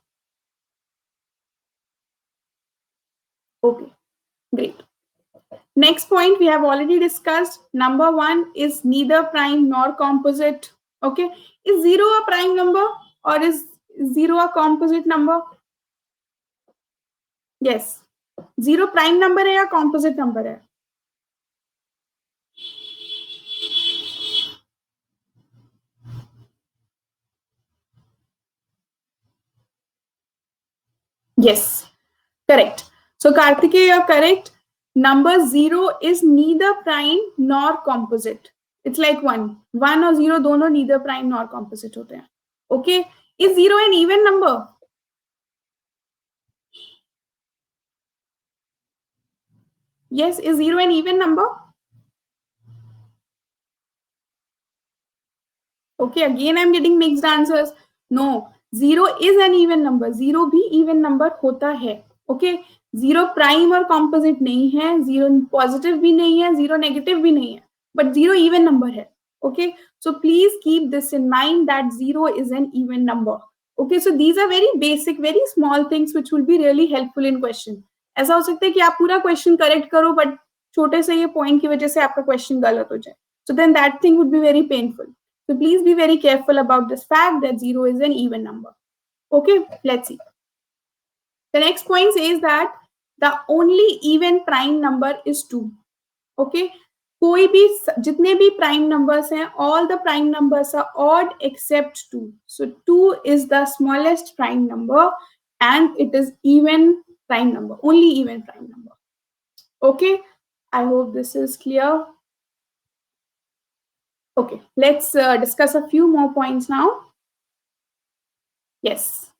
Okay, great. Next point we have already discussed. Number 1 is neither prime nor composite. Okay, is 0 a prime number or is 0 a composite number? Yes, 0 prime number है या composite number है? Yes, correct. So Kartikeya, you're correct. Number 0 is neither prime nor composite. It's like 1. 1 or 0 दोनों neither prime nor composite होते हैं. Okay, is 0 an even number? Yes, is 0 an even number? Okay, again I'm getting mixed answers. No, 0 is an even number. 0 भी even number होता है. Okay, 0 prime और composite नहीं है, 0 positive भी नहीं है, 0 negative भी नहीं है, but 0 even number है. Okay, so please keep this in mind that 0 is an even number. Okay, so these are very basic, very small things which will be really helpful in question. ऐसा हो सकता है कि आप पूरा question correct करो, but छोटे से ये point की वजह से आपका question गलत हो जाए. So then that thing would be very painful. So please be very careful about this fact that 0 is an even number. Okay, let's see. The next point says that the only even prime number is 2. Okay, कोई भी जितने भी prime numbers हैं, all the prime numbers are odd except 2. So 2 is the smallest prime number and it is even prime number, only even prime number. Okay, I hope this is clear. Okay, let's discuss a few more points now. Yes,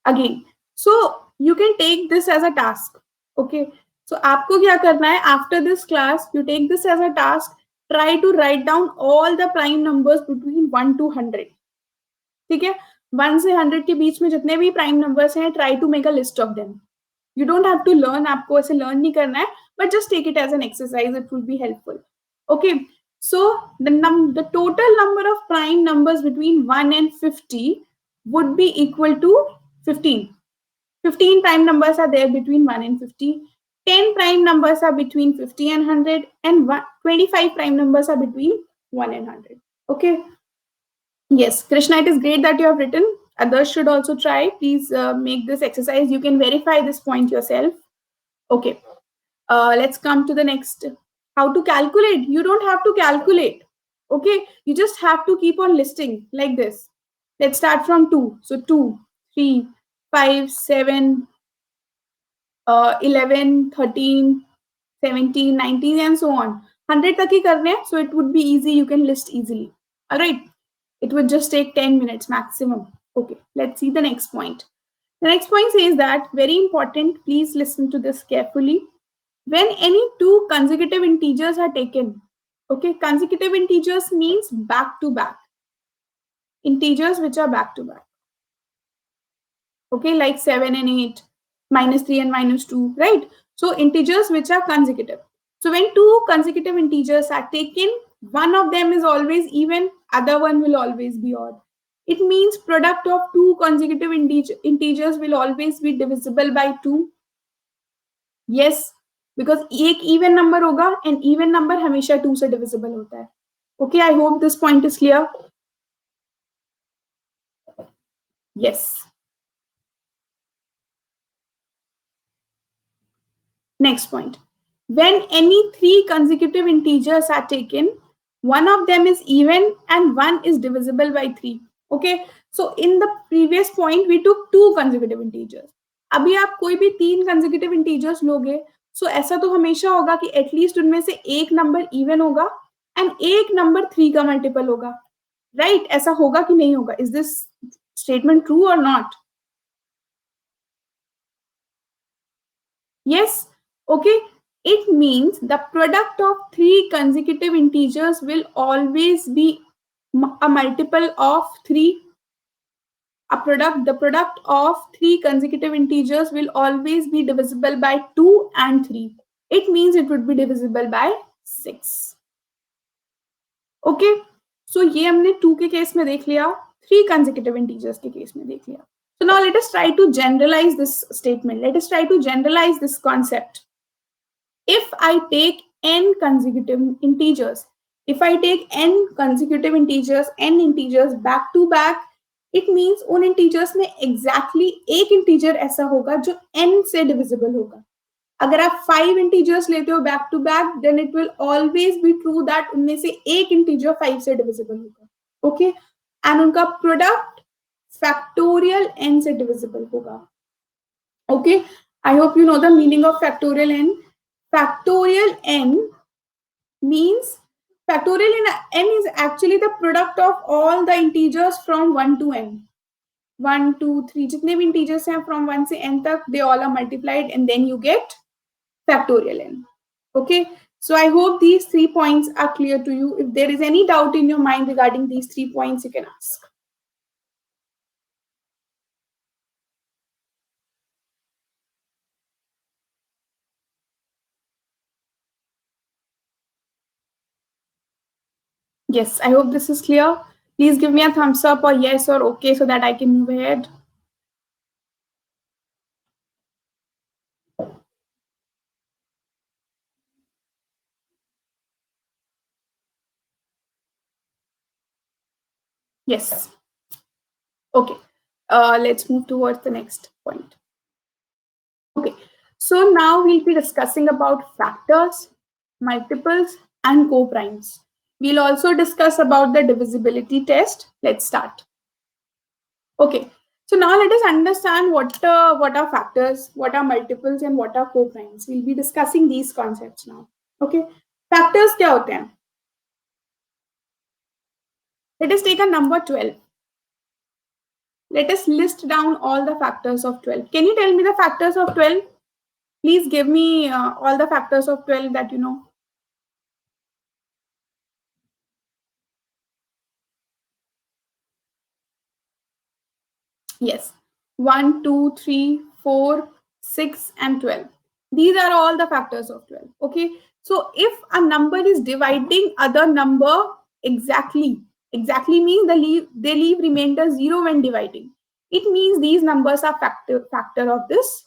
again, So you can take this as a task. Okay, so आपको क्या करना है, after this class you take this as a task, try to write down all the prime numbers between 1 to 100. ठीक है, 1 से 100 के बीच में जितने भी प्राइम नंबर्स हैं, try to make a list of them. You don't have to learn, आपको ऐसे लर्न नहीं करना है, but just take it as an exercise, it will be helpful. Okay, so the total number of prime numbers between 1 and 50 would be equal to 15. 15 prime numbers are there between 1 and 50. 10 prime numbers are between 50 and 100, and 25 prime numbers are between 1 and 100. Okay. Yes, Krishna, it is great that you have written. Others should also try. Please make this exercise. You can verify this point yourself. Okay, let's come to the next. How to calculate? You don't have to calculate. Okay, you just have to keep on listing like this. Let's start from 2. So 2, 3, 5, 7, 11, 13, 17, 19, and so on. 100 तक ही करने हैं, so it would be easy. You can list easily. All right. It would just take 10 minutes maximum. Okay, let's see the next point. The next point says that, very important, please listen to this carefully. When any two consecutive integers are taken, okay, consecutive integers means back to back. Integers which are back to back. Okay, like 7 and 8, -3 and -2, right? So integers which are consecutive. So when two consecutive integers are taken, one of them is always even, other one will always be odd. It means product of two consecutive integers will always be divisible by 2. Yes, because एक even number होगा and even number हमेशा 2 से divisible होता है. Okay, I hope this point is clear. Yes. Next point. When any three consecutive integers are taken, one of them is even and one is divisible by 3. Okay, so in the previous point we took two consecutive integers. अभी आप कोई भी तीन consecutive integers लोगे, so ऐसा तो हमेशा होगा कि एटलीस्ट उनमें से एक नंबर इवन होगा एंड एक नंबर 3 का मल्टीपल होगा, राइट? ऐसा होगा कि नहीं होगा? इज दिस स्टेटमेंट ट्रू और not? Yes. Okay, it means the product of three consecutive integers will always be a multiple of 3. The product of three consecutive integers will always be divisible by 2 and 3. It means it would be divisible by 6. Okay, so ये हमने 2 के case में देख लिया, 3 consecutive integers के case में देख लिया. So now let us try to generalize this statement. Let us try to generalize this concept. If I take n consecutive integers, n integers back to back, it means उन integers में exactly एक integer ऐसा होगा जो n से divisible होगा. अगर आप 5 integers लेते हो back to back, then it will always be true that उनमें से एक integer 5 से divisible होगा. Okay, and उनका product factorial n से divisible होगा. Okay, I hope you know the meaning of factorial n. Factorial n means factorial n is actually the product of all the integers from 1 to n. 1, 2, 3, जितने भी integers हैं from 1 से n तक, they all are multiplied and then you get factorial n. Okay, so I hope these 3 points are clear to you. If there is any doubt in your mind regarding these 3 points, you can ask. Yes, I hope this is clear. Please give me a thumbs up or yes or okay so that I can move ahead. Yes. Okay. Let's move towards the next point. Okay. So now we'll be discussing about factors, multiples, and co-primes. We'll also discuss about the divisibility test. Let's start. Okay. So now let us understand what are factors, what are multiples, and what are co-primes. We'll be discussing these concepts now. Okay. Factors क्या होते हैं? Let us take a number 12. Let us list down all the factors of 12. Can you tell me the factors of 12? Please give me all the factors of 12 that you know. Yes, 1, 2, 3, 4, 6, and 12. These are all the factors of 12. Okay, so if a number is dividing other number exactly, exactly means they leave remainder 0 when dividing. It means these numbers are factor of this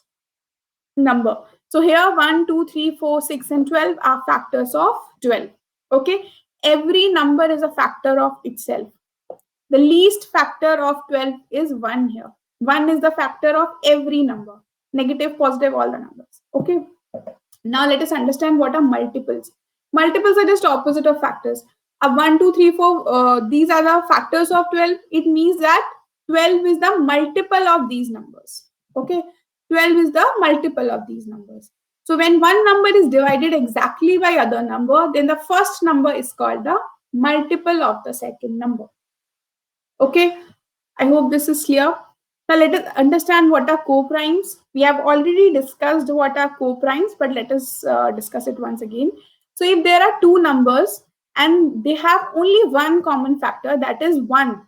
number. So here 1, 2, 3, 4, 6, and 12 are factors of 12. Okay, every number is a factor of itself. The least factor of 12 is 1 here. 1 is the factor of every number, negative, positive, all the numbers. Okay. Now let us understand what are multiples. Multiples are just opposite of factors. 1, 2, 3, 4, these are the factors of 12. It means that 12 is the multiple of these numbers. Okay. 12 is the multiple of these numbers. So when one number is divided exactly by other number, then the first number is called the multiple of the second number. Okay, I hope this is clear. Now let us understand what are co-primes. We have already discussed what are co-primes, but let us discuss it once again. So if there are two numbers and they have only one common factor, that is 1.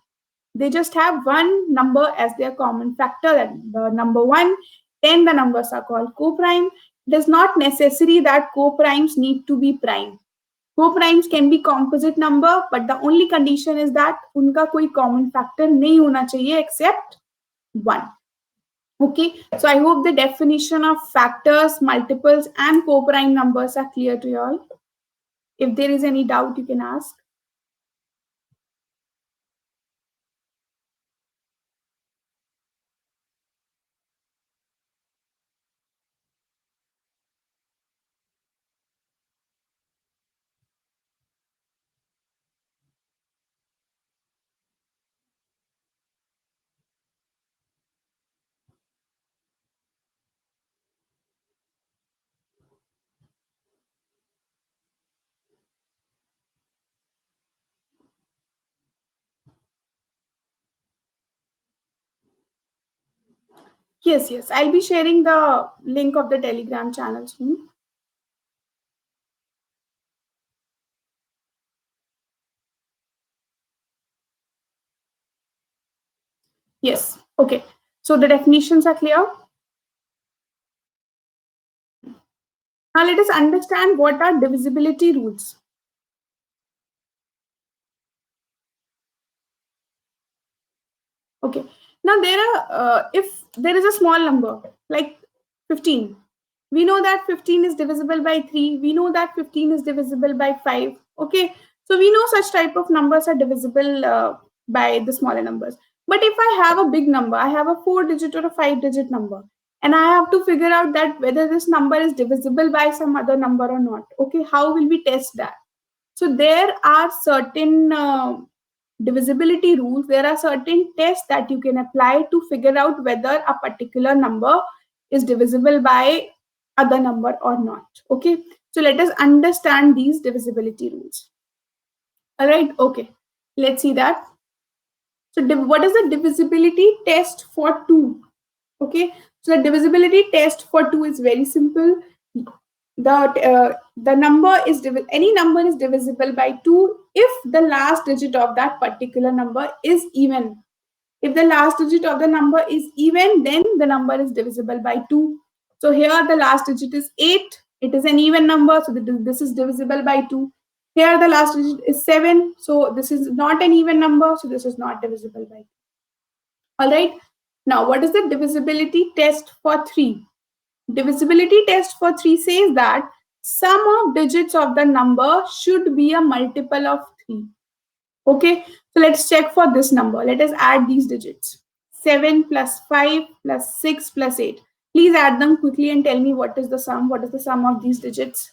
They just have one number as their common factor, and the number 1, then the numbers are called co-prime. It is not necessary that co-primes need to be prime. Co-primes can be composite number, but the only condition is that उनका कोई common factor नहीं होना चाहिए except 1. Okay, so I hope the definition of factors, multiples, and co-prime numbers are clear to you all. If there is any doubt, you can ask. Yes, yes, I'll be sharing the link of the Telegram channel soon. Yes, okay. So the definitions are clear. Now let us understand what are divisibility rules. Okay. Now there are, if there is a small number like 15, we know that 15 is divisible by 3. We know that 15 is divisible by 5. Okay. So we know such type of numbers are divisible by the smaller numbers. But if I have a big number, I have a 4-digit or a 5-digit number, and I have to figure out that whether this number is divisible by some other number or not. Okay. How will we test that? So there are certain divisibility rules. There are certain tests that you can apply to figure out whether a particular number is divisible by other number or not. Okay, so let us understand these divisibility rules. All right, okay, let's see that. So what is the divisibility test for 2? Okay, so the divisibility test for 2 is very simple. The number is any number is divisible by 2 if the last digit of that particular number is even. If the last digit of the number is even, then the number is divisible by 2. So here the last digit is 8. It is an even number, so this is divisible by 2. Here the last digit is 7. So this is not an even number, so this is not divisible by 2. All right. Now, what is the divisibility test for 3? Divisibility test for 3 says that sum of digits of the number should be a multiple of 3. Okay, so let's check for this number. Let us add these digits. 7 plus 5 plus 6 plus 8. Please add them quickly and tell me what is the sum. What is the sum of these digits?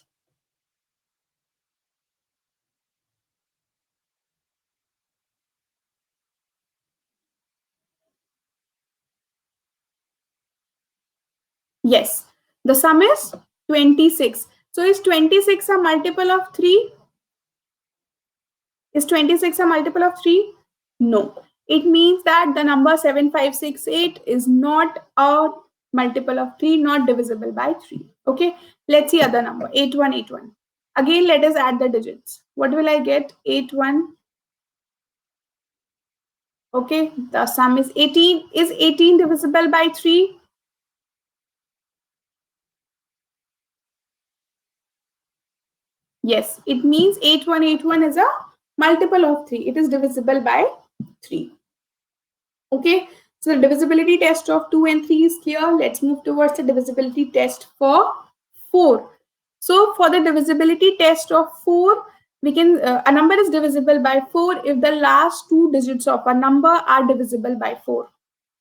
Yes, the sum is 26. So is 26 a multiple of 3? Is 26 a multiple of 3? No. It means that the number 7568 is not a multiple of 3, not divisible by 3. Okay, let's see other number, 8181. Again, let us add the digits. What will I get? 81. Okay, the sum is 18. Is 18 divisible by 3? Yes, it means 8181 is a multiple of 3. It is divisible by 3. Okay, so the divisibility test of 2 and 3 is clear. Let's move towards the divisibility test for 4. So for the divisibility test of 4, we can, a number is divisible by 4 if the last two digits of a number are divisible by 4.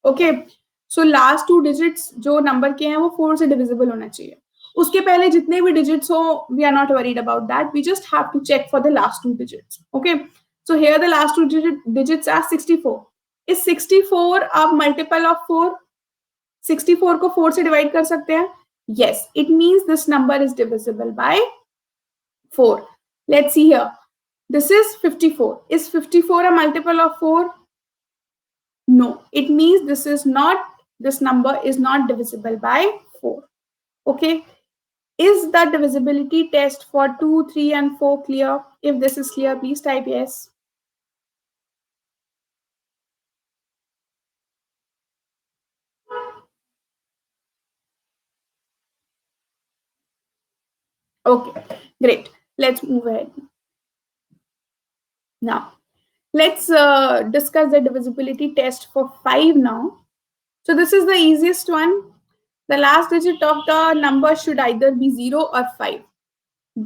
Okay, so last two digits जो number के हैं वो 4 से divisible होना चाहिए. उसके पहले जितने भी digits हो, we are not worried about that. We just have to check for the last two digits. Okay, so here the last two digits are 64. Is 64 a multiple of 4? 64 को 4 से divide कर सकते हैं? Yes, it means this number is divisible by 4. Let's see here. This is 54. Is 54 a multiple of 4? No, it means this number is not divisible by 4. Okay. Is the divisibility test for 2, 3, and 4 clear? If this is clear, please type yes. Okay, great. Let's move ahead. Now, let's discuss the divisibility test for 5 now. So this is the easiest one. The last digit of the number should either be 0 or 5.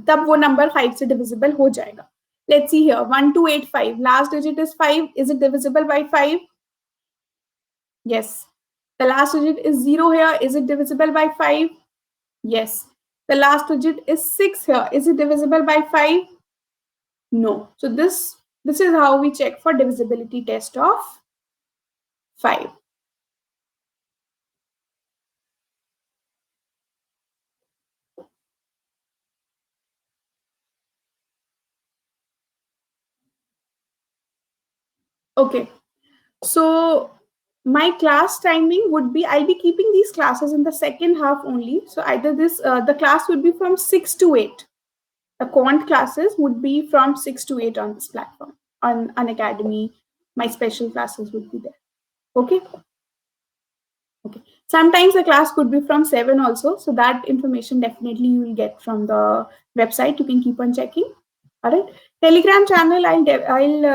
तब वो number 5 से divisible हो जाएगा. Let's see here. 1285. Last digit is 5. Is it divisible by 5? Yes. The last digit is 0 here. Is it divisible by 5? Yes. The last digit is 6 here. Is it divisible by 5? No. So this is how we check for divisibility test of 5. Okay. So my class timing would be, I'll be keeping these classes in the second half only. So either the class would be from 6 to 8. The quant classes would be from 6 to 8 on this platform. On Unacademy, my special classes would be there. Okay. Okay. Sometimes the class could be from 7 also. So that information definitely you will get from the website. You can keep on checking. All right. Telegram channel, I'll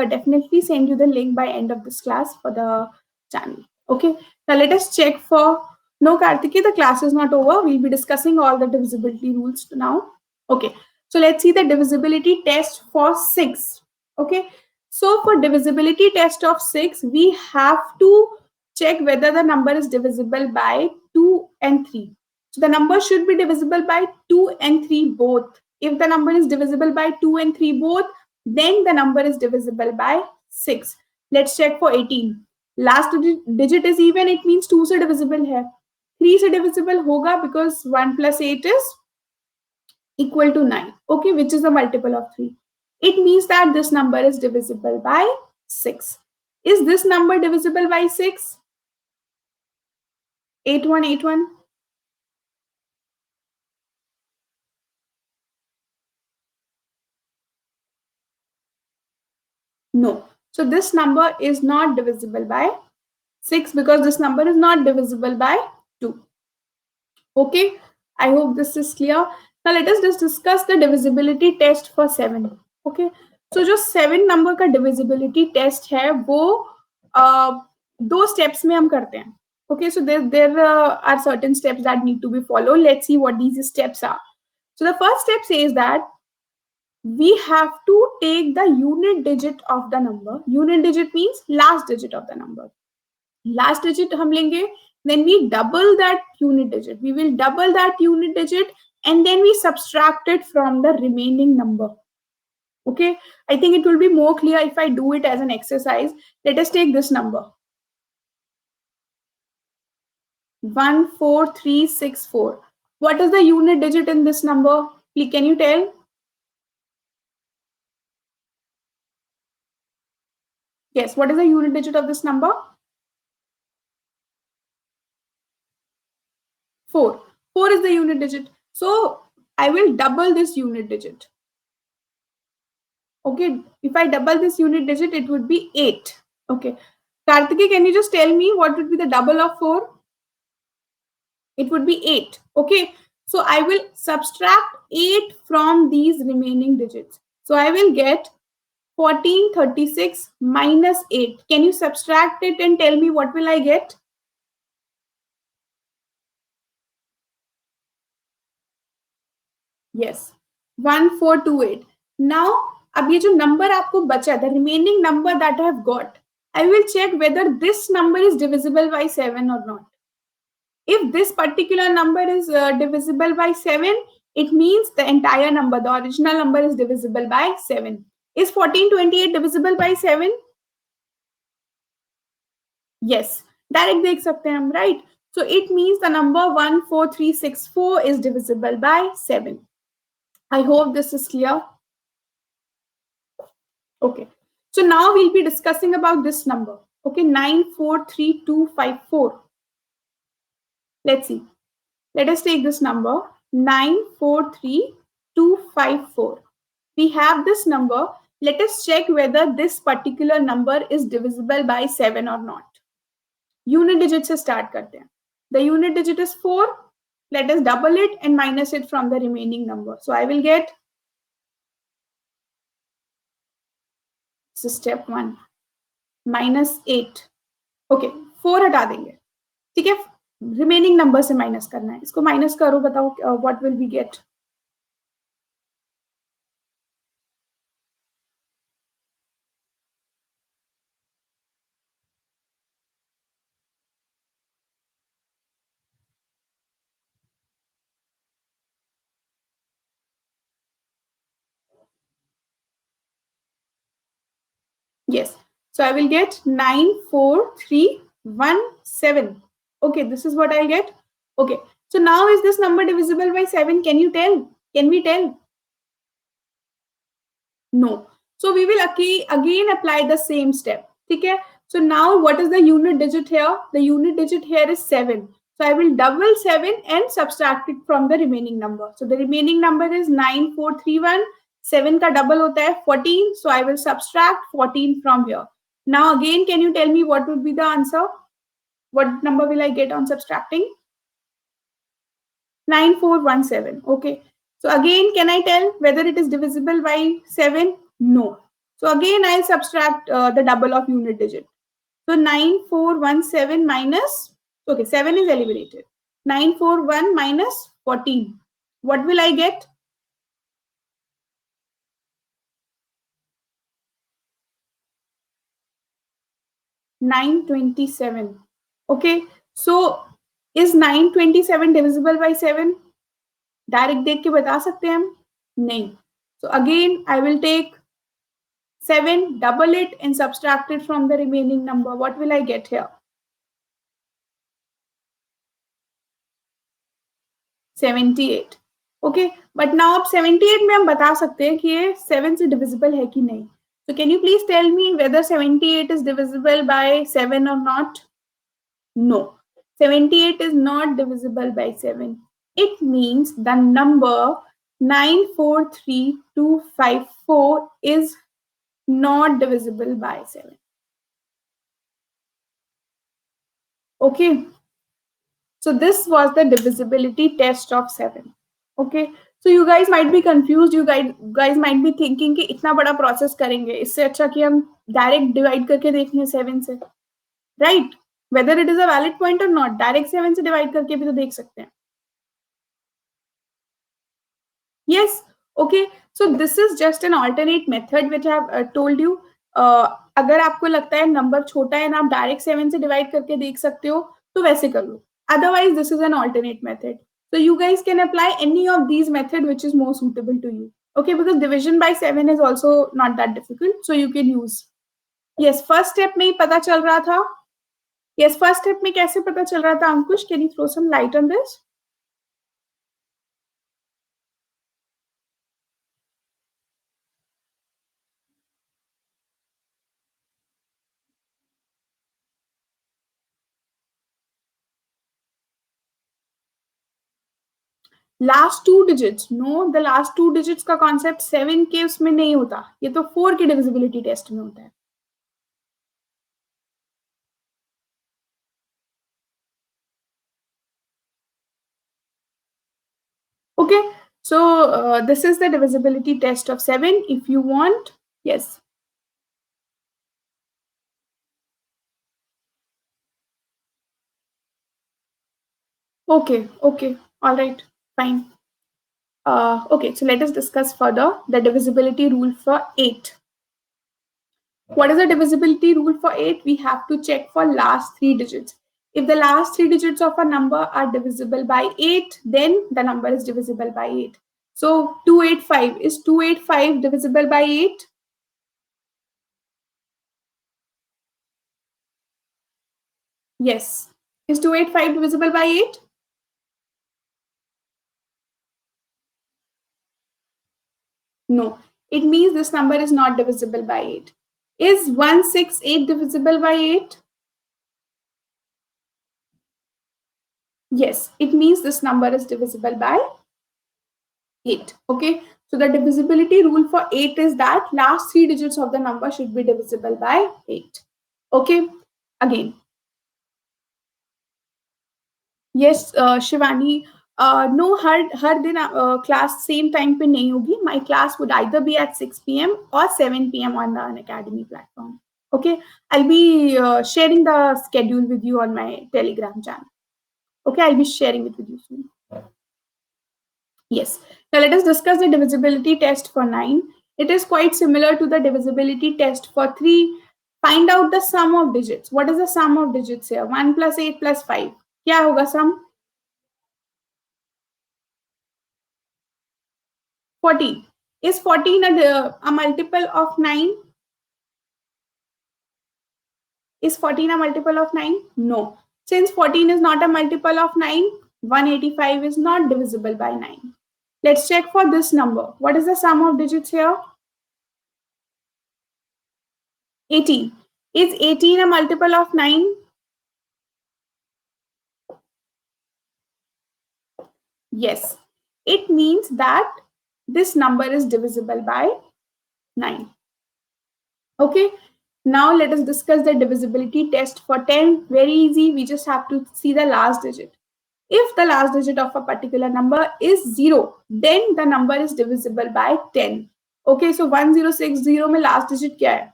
definitely send you the link by end of this class for the channel. Okay. Now let us check for, no Kartiki, the class is not over. We'll be discussing all the divisibility rules now. Okay. So let's see the divisibility test for 6. Okay. So for divisibility test of 6, we have to check whether the number is divisible by 2 and 3. So the number should be divisible by 2 and 3 both. If the number is divisible by 2 and 3 both, then the number is divisible by 6. Let's check for 18. Last digit is even, it means 2 से divisible है. 3 से divisible होगा because 1 plus 8 is equal to 9. Okay, which is a multiple of 3. It means that this number is divisible by 6. Is this number divisible by 6? 8181. No. So this number is not divisible by 6 because this number is not divisible by 2. Okay. I hope this is clear. Now let us just discuss the divisibility test for 7. Okay. So जो 7 number का divisibility test है वो दो steps में हम करते हैं. Okay. So there are certain steps that need to be followed. Let's see what these steps are. So the first step says that we have to take the unit digit of the number. Unit digit means last digit of the number. Last digit हम लेंगे, then we double that unit digit. We will double that unit digit and then we subtract it from the remaining number. Okay, I think it will be more clear if I do it as an exercise. Let us take this number. 14364. What is the unit digit in this number? Please, can you tell? Yes, what is the unit digit of this number? 4. 4 is the unit digit. So I will double this unit digit. Okay, if I double this unit digit, it would be 8. Okay. Kartiki, can you just tell me what would be the double of 4? It would be 8. Okay. So I will subtract 8 from these remaining digits. So I will get 1436 minus 8. Can you subtract it and tell me what will I get? Yes, 1428. Now, अब ये जो number आपको बचा, the remaining number that I have got, I will check whether this number is divisible by 7 or not. If this particular number is divisible by 7, it means the entire number, the original number is divisible by 7. Is 1428 divisible by 7? Yes. Direct देख सकते हैं हम, right? So it means the number 14364 is divisible by 7. I hope this is clear. Okay. So now we'll be discussing about this number. Okay, 943254. Let's see. Let us take this number 943254. We have this number. Let us check whether this particular number is divisible by 7 or not. Unit digit से start करते हैं. The unit digit is 4. Let us double it and minus it from the remaining number. So I will get, this is step 1, minus 8. Okay, 4 हटा देंगे. ठीक है, remaining number से minus करना है. इसको माइनस करो, बताओ what will we get. Yes. So I will get 94317. Okay, this is what I'll get. Okay. So now is this number divisible by 7? Can you tell? Can we tell? No. So we will again apply the same step. Okay. So now what is the unit digit here? The unit digit here is 7. So I will double 7 and subtract it from the remaining number. So the remaining number is 9431. 7 का double होता है 14. So I will subtract 14 from here. Now again, can you tell me what would be the answer? What number will I get on subtracting? 9417. Okay. So again, can I tell whether it is divisible by 7? No. So again, I'll subtract the double of unit digit. So 9417 minus, okay, 7 is eliminated. 941 minus 14. What will I get? 927. Okay. So is 927 divisible by 7? Direct देख के बता सकते हैं हम? नहीं. So again, I will take 7, double it and subtract it from the remaining number. What will I get here? 78. Okay, but now अब 78 में हम बता सकते हैं कि ये 7 से divisible है कि नहीं. So can you please tell me whether 78 is divisible by 7 or not? No. 78 is not divisible by 7. It means the number 943254 is not divisible by 7. Okay. So this was the divisibility test of 7. Okay. So you guys might be confused. You guys might be thinking कि इतना बड़ा process करेंगे, इससे अच्छा कि हम direct divide करके देख लें 7 से. Right? Whether it is a valid point or not, direct 7 से divide करके भी तो देख सकते हैं. Yes. Okay. So this is just an alternate method which I have told you. अगर आपको लगता है नंबर छोटा है ना, आप डायरेक्ट 7 से डिवाइड करके देख सकते हो, तो वैसे कर लो. Otherwise, this is an alternate method. So you guys can apply any of these method which is more suitable to you. Okay, because division by 7 is also not that difficult, so you can use. Yes, first step में ही पता चल रहा था. Yes, first step में कैसे पता चल रहा था Ankush? Can you throw some light on this? Last two digits, no, the last two digits का कॉन्सेप्ट 7 के उसमें नहीं होता, ये तो 4 के डिविजिबिलिटी टेस्ट में होता है. Okay, so this is the divisibility test of 7. If you want, yes. Okay, okay, all right, fine. Okay, so let us discuss further the divisibility rule for 8. What is the divisibility rule for 8? We have to check for last three digits. If the last three digits of a number are divisible by 8, then the number is divisible by 8. So 285, is 285 divisible by 8? Yes. Is 285 divisible by 8? No. It means this number is not divisible by 8. Is 168 divisible by 8? Yes. It means this number is divisible by 8. Okay. So the divisibility rule for 8 is that last three digits of the number should be divisible by 8. Okay. Again. Yes, Shivani. No, हर दिन class same time पे नहीं होगी. My class would either be at 6 p.m. or 7 p.m. on the Unacademy platform. Okay, I'll be sharing the schedule with you on my Telegram channel. Okay, I'll be sharing it with you soon. Yes. Now let us discuss the divisibility test for 9. It is quite similar to the divisibility test for 3. Find out the sum of digits. What is the sum of digits here? 1 plus 8 plus 5. क्या होगा sum? 14. Is 14 a multiple of 9? Is 14 a multiple of 9? No. Since 14 is not a multiple of 9, 185 is not divisible by 9. Let's check for this number. What is the sum of digits here? 18. Is 18 a multiple of 9? Yes. It means that this number is divisible by 9. Okay. Now let us discuss the divisibility test for 10. Very easy. We just have to see the last digit. If the last digit of a particular number is 0, then the number is divisible by 10. Okay, so 1060 में last digit क्या है?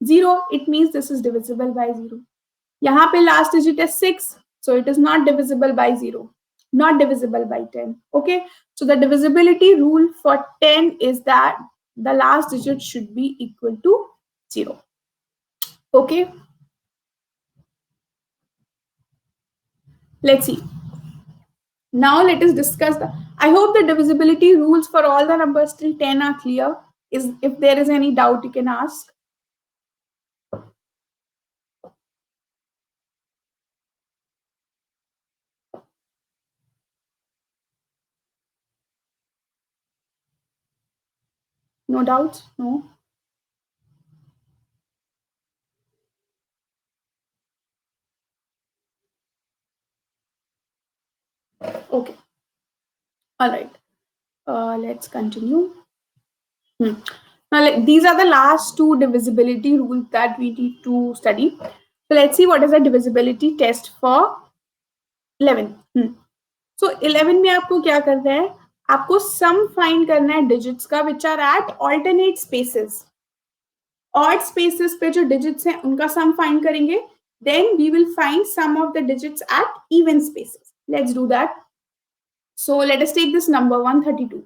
0. It means this is divisible by 0. यहाँ पे last digit is 6, so it is not divisible by 0. Not divisible by 10. Okay, so the divisibility rule for 10 is that the last digit should be equal to 0. Okay, let's see. Now let us discuss the. I hope the divisibility rules for all the numbers till 10 are clear. Is if there is any doubt, you can ask. No doubts? No. Okay. All right. Let's continue. Hmm. Now, these are the last two divisibility rules that we need to study. So let's see what is the divisibility test for 11. So 11 में आपको क्या करना है? आपको sum find करना है digits का which are at alternate spaces. Odd spaces पे जो digits हैं उनका sum find करेंगे. Then we will find sum of the digits at even spaces. Let's do that. So let us take this number 132.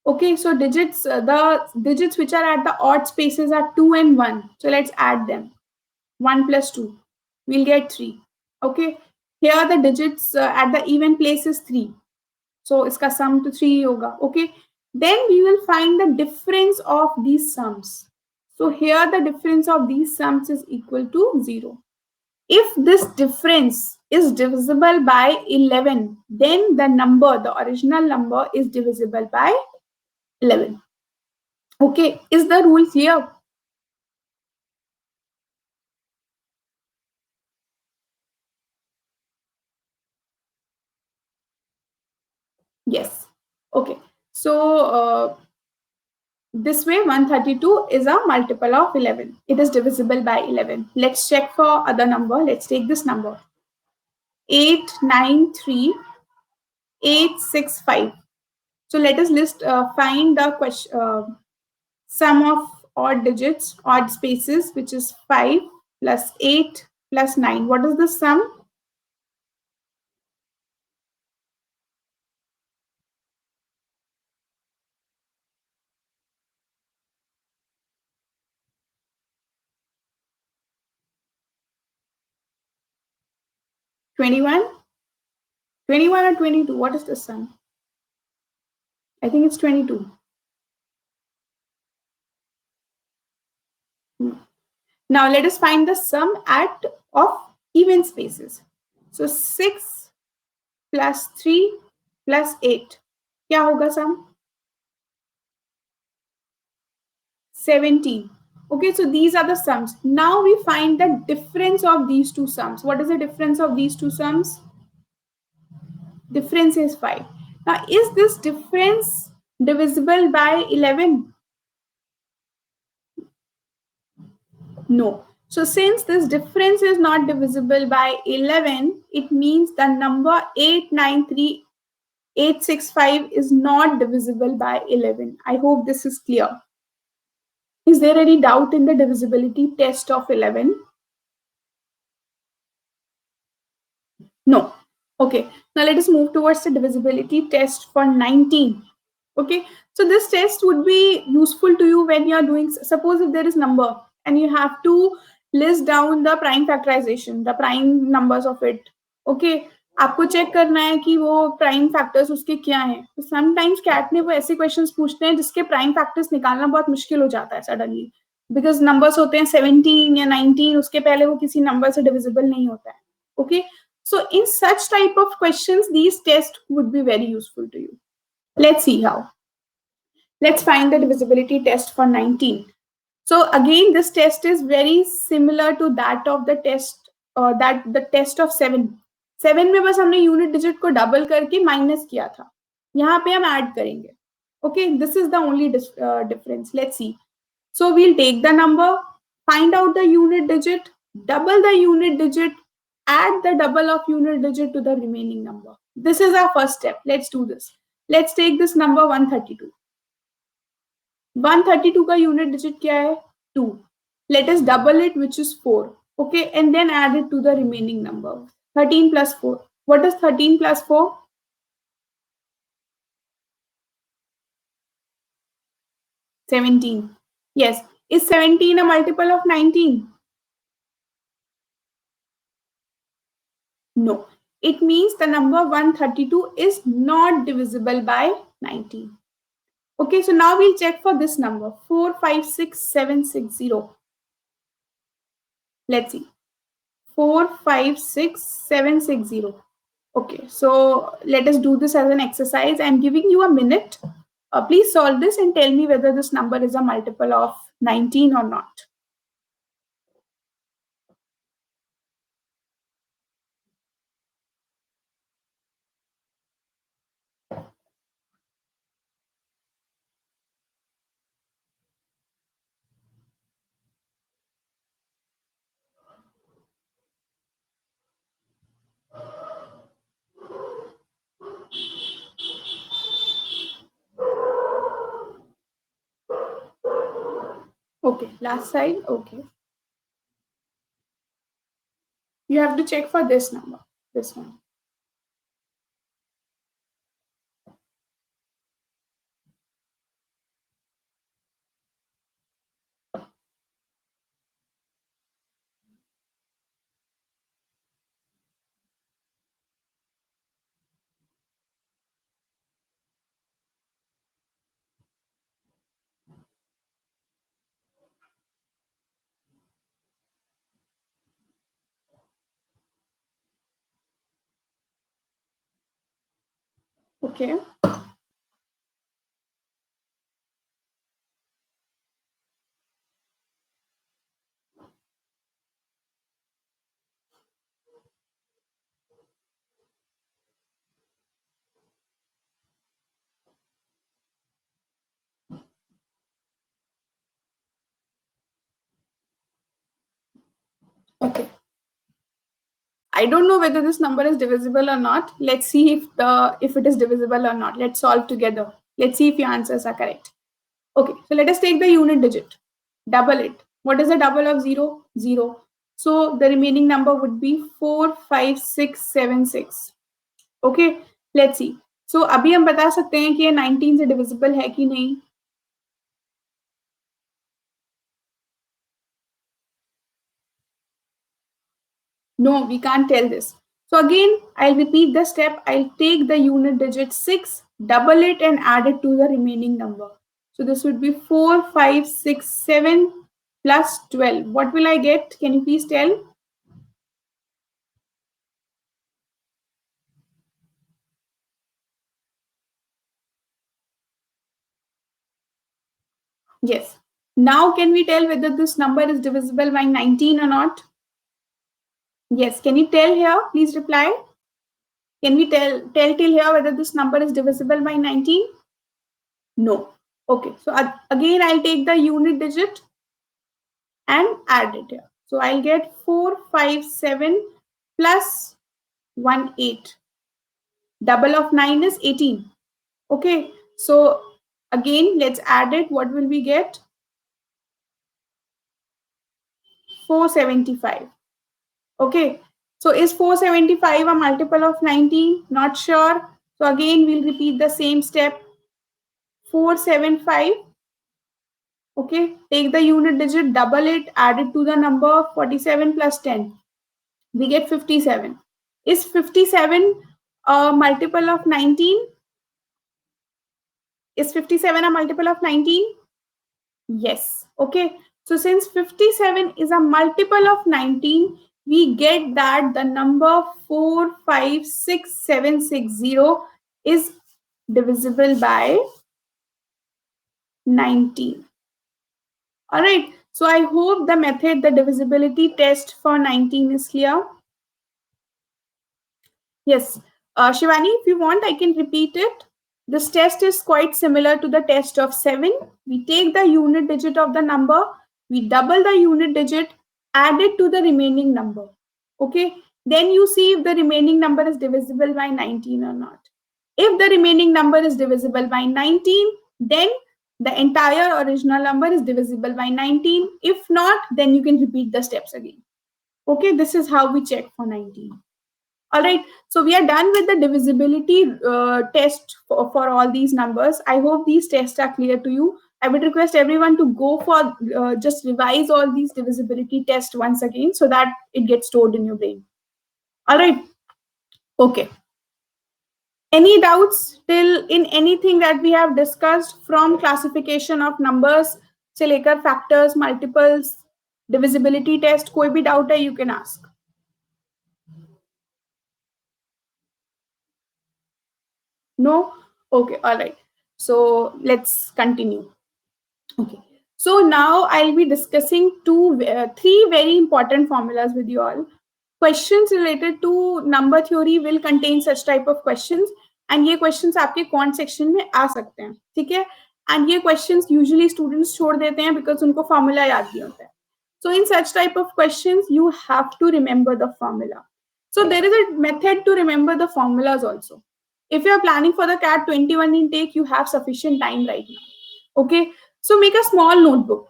Okay, so digits, the digits which are at the odd spaces are 2 and 1. So let's add them. 1 plus 2. We'll get 3. Okay, here the digits at the even place is 3. So iska sum to 3 hoga. Okay, then we will find the difference of these sums. So here the difference of these sums is equal to 0. If this difference is divisible by 11, then the number, the original number is divisible by 11. Okay, is the rule clear? Yes. Okay. So this way 132 is a multiple of 11. It is divisible by 11. Let's check for other number. Let's take this number 893,865. So let us find the sum of odd digits, odd spaces, which is 5 plus 8 plus 9. What is the sum? 21? 21 or 22? What is the sum? I think it's 22. Now let us find the sum at of even spaces. So 6 plus 3 plus 8. क्या होगा sum? 17. Okay, so these are the sums. Now we find the difference of these two sums. What is the difference of these two sums? Difference is 5. Now, is this difference divisible by 11? No. So, since this difference is not divisible by 11, it means the number 893,865 is not divisible by 11. I hope this is clear. Is there any doubt in the divisibility test of 11? No. Okay. Now let us move towards the divisibility test for 19. Okay. So this test would be useful to you when you are doing, suppose if there is number and you have to list down the prime factorization, the prime numbers of it. Okay. आपको check करना है कि वो prime factors उसके क्या हैं. तो sometimes cat ने वो ऐसे क्वेश्चंस पूछते हैं जिसके प्राइम फैक्टर्स निकालना बहुत मुश्किल हो जाता है सडनली, बिकॉज नंबर्स होते हैं 17 या 19, उसके पहले वो किसी नंबर से डिविजिबल नहीं होता है. Okay. So in such type of questions, these tests would be very useful to you. Let's see how. Let's find the divisibility test for 19. So again, this test is very similar to that of the test, that the test of 7. 7 में बस हमने unit digit को double करके minus किया था. यहाँ पे हम ऐड करेंगे. Okay, this is the only difference. Let's see. So we'll take the number, find out the unit digit, double the unit digit, add the double of unit digit to the remaining number. This is our first step. Let's do this. Let's take this number 132. 132 का unit digit क्या है? 2. Let us double it, which is 4. Okay, and then add it to the remaining number. 13 plus 4. What is 13 plus 4? 17. Yes. Is 17 a multiple of 19? No. It means the number 132 is not divisible by 19. Okay, so now we'll check for this number 456760. Let's see. 456760. Okay, so let us do this as an exercise. I'm giving you a minute. Please solve this and tell me whether this number is a multiple of 19 or not. Okay, last side. Okay. You have to check for this number, this one. Okay. Okay. I don't know whether this number is divisible or not. Let's see if it is divisible or not. Let's solve together. Let's see if your answers are correct. Okay, so let us take the unit digit, double it. What is the double of 0? 0. So the remaining number would be 45676. Okay, let's see. So अभी हम बता सकते हैं कि ये 19 से divisible है कि नहीं. No, we can't tell this. So again, I'll repeat the step. I'll take the unit digit 6, double it and add it to the remaining number. So this would be 4567 plus 12. What will I get? Can you please tell? Yes. Now can we tell whether this number is divisible by 19 or not? Yes. Can you tell here? Please reply. Can we tell till here whether this number is divisible by 19? No. Okay. So again, I'll take the unit digit and add it here. So I'll get 457 plus 18. Double of 9 is 18. Okay. So again, let's add it. What will we get? 475. Okay. So is 475 a multiple of 19? Not sure. So again, we'll repeat the same step. 475. Okay. Take the unit digit, double it, add it to the number 47 plus 10. We get 57. Is 57 a multiple of 19? Is 57 a multiple of 19? Yes. Okay. So since 57 is a multiple of 19, we get that the number 456760 is divisible by 19. All right. So I hope the method, the divisibility test for 19 is clear. Yes. Shivani, if you want, I can repeat it. This test is quite similar to the test of 7. We take the unit digit of the number, we double the unit digit, add it to the remaining number. Okay. Then you see if the remaining number is divisible by 19 or not. If the remaining number is divisible by 19, then the entire original number is divisible by 19. If not, then you can repeat the steps again. Okay. This is how we check for 19. All right, so we are done with the divisibility test for all these numbers. I hope these tests are clear to you. I would request everyone to go for just revise all these divisibility tests once again so that it gets stored in your brain. All right, okay. Any doubts till in anything that we have discussed from classification of numbers से लेकर factors, multiples, divisibility test, कोई भी doubt है you can ask. No? Okay, all right. So let's continue. Okay. So now I'll be discussing three very important formulas with you all. Questions related to number theory will contain such type of questions, and ये questions आपके quant section में आ सकते हैं, ठीक है? And ये questions usually students छोड़ देते हैं because उनको formula याद नहीं होता है. So in such type of questions, you have to remember the formula. So there is a method to remember the formulas also. If you are planning for the CAT 21 intake, you have sufficient time right now. Okay, so make a small notebook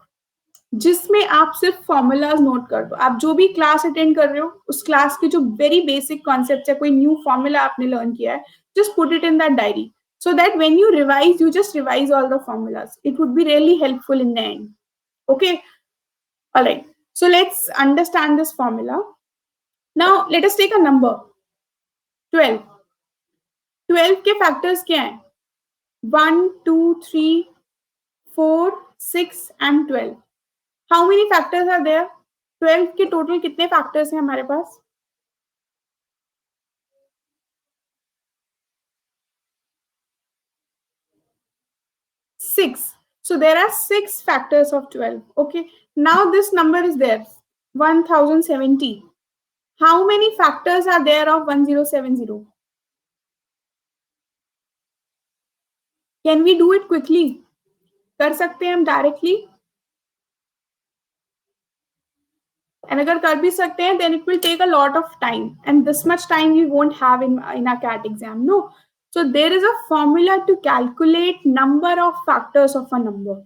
जिसमें आप सिर्फ formulas note कर दो. आप जो भी class attend कर रहे हो उस क्लास के जो वेरी बेसिक कॉन्सेप्ट है, कोई न्यू फॉर्मूला आपने लर्न किया है, just put it in that diary so that when you revise, you just revise all the formulas. It would be really helpful in the end. Okay, all right. So let's understand this formula. Now let us take a number 12. 12 के factors क्या हैं? 1, 2, 3, 4, 6 and 12. How many factors are there? 12 के total कितने factors हैं हमारे पास? 6. So there are 6 factors of 12. Okay. Now this number is there, 1070. How many factors are there of 1070? Can we do it quickly? कर सकते हैं हम directly? And अगर कर भी सकते हैं, then it will take a lot of time, and this much time we won't have in our CAT exam. No. So there is a formula to calculate number of factors of a number.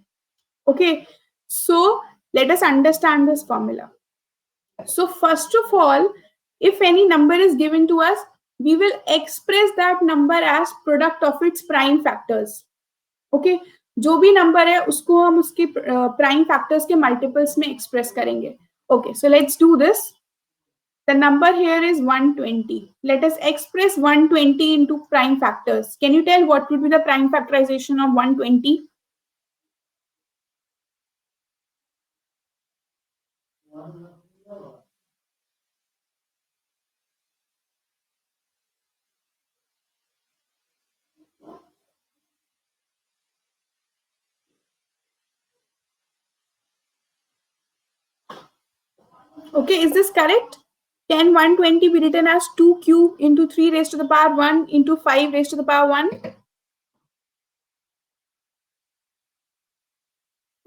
Okay. So let us understand this formula. So first of all, if any number is given to us, we will express that number as product of its prime factors. Okay. जो भी number है उसको हम उसके prime factors के multiples में express करेंगे. Okay, so let's do this. The number here is 120. Let us express 120 into prime factors. Can you tell what would be the prime factorization of 120? Okay, is this correct? Can 120 be written as 2 cube into 3 raised to the power 1 into 5 raised to the power 1?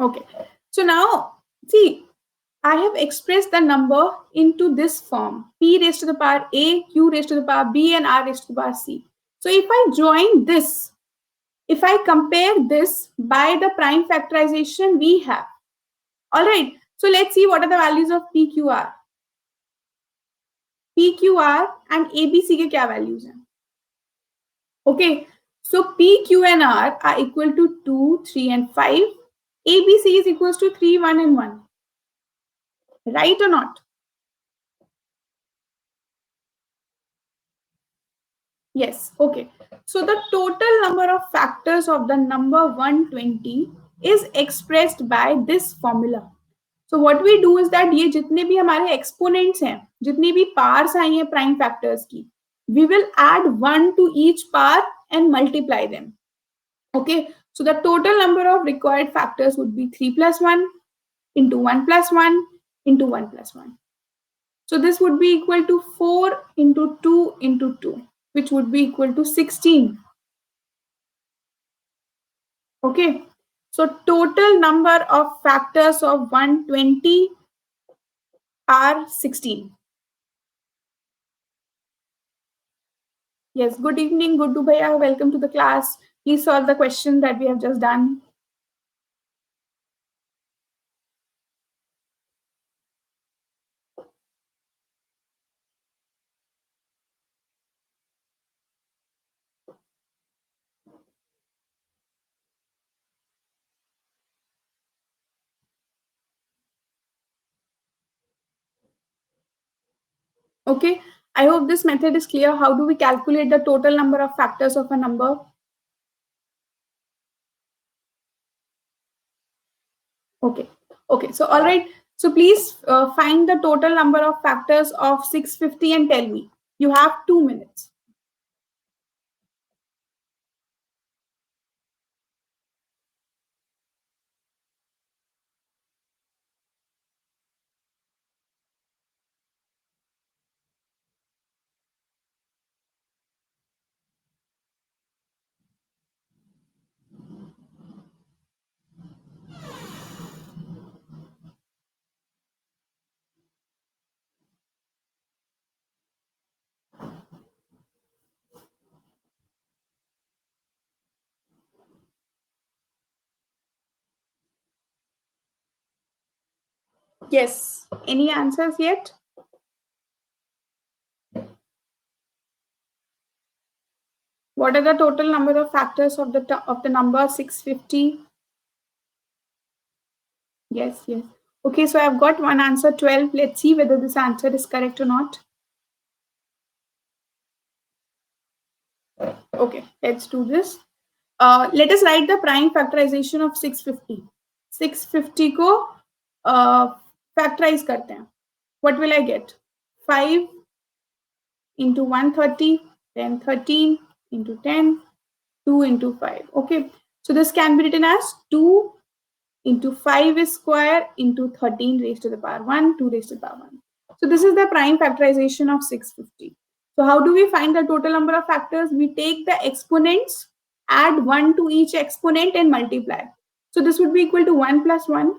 Okay, so now see, I have expressed the number into this form: p raised to the power a, q raised to the power b, and r raised to the power c. So if I join this, if I compare this by the prime factorization we have, all right, so let's see what are the values of p, q, r. p, q, r and a, b, c के क्या values हैं? Okay, so p, q and r are equal to 2, 3 and 5. A, B, C is equals to 3, 1 and 1. Right or not? Yes. Okay. So the total number of factors of the number 120 is expressed by this formula. So what we do is that ये जितने भी हमारे exponents हैं, जितनी भी powers आई हैं prime factors की, we will add 1 to each power and multiply them. Okay. So the total number of required factors would be 3 plus 1 into 1 plus 1 into 1 plus 1. So this would be equal to 4 into 2 into 2, which would be equal to 16. Okay. So total number of factors of 120 are 16. Yes, good evening, Guddu Bhaiya. Welcome to the class. Please solve the question that we have just done. Okay, I hope this method is clear. How do we calculate the total number of factors of a number? Okay, okay, so all right. So please find the total number of factors of 650 and tell me. You have 2 minutes. Yes. Any answers yet? What are the total number of factors of the number 650? Yes, yes. Okay, so I've got one answer 12. Let's see whether this answer is correct or not. Okay, let's do this. Let us write the prime factorization of 650. 650 को factorize करते हैं. What will I get? 5 into 130, then 13 into 10, 2 into 5. Okay, so this can be written as 2 into 5 is square into 13 raised to the power 1, 2 raised to the power 1. So this is the prime factorization of 650. So how do we find the total number of factors? We take the exponents, add 1 to each exponent and multiply. So this would be equal to 1 plus 1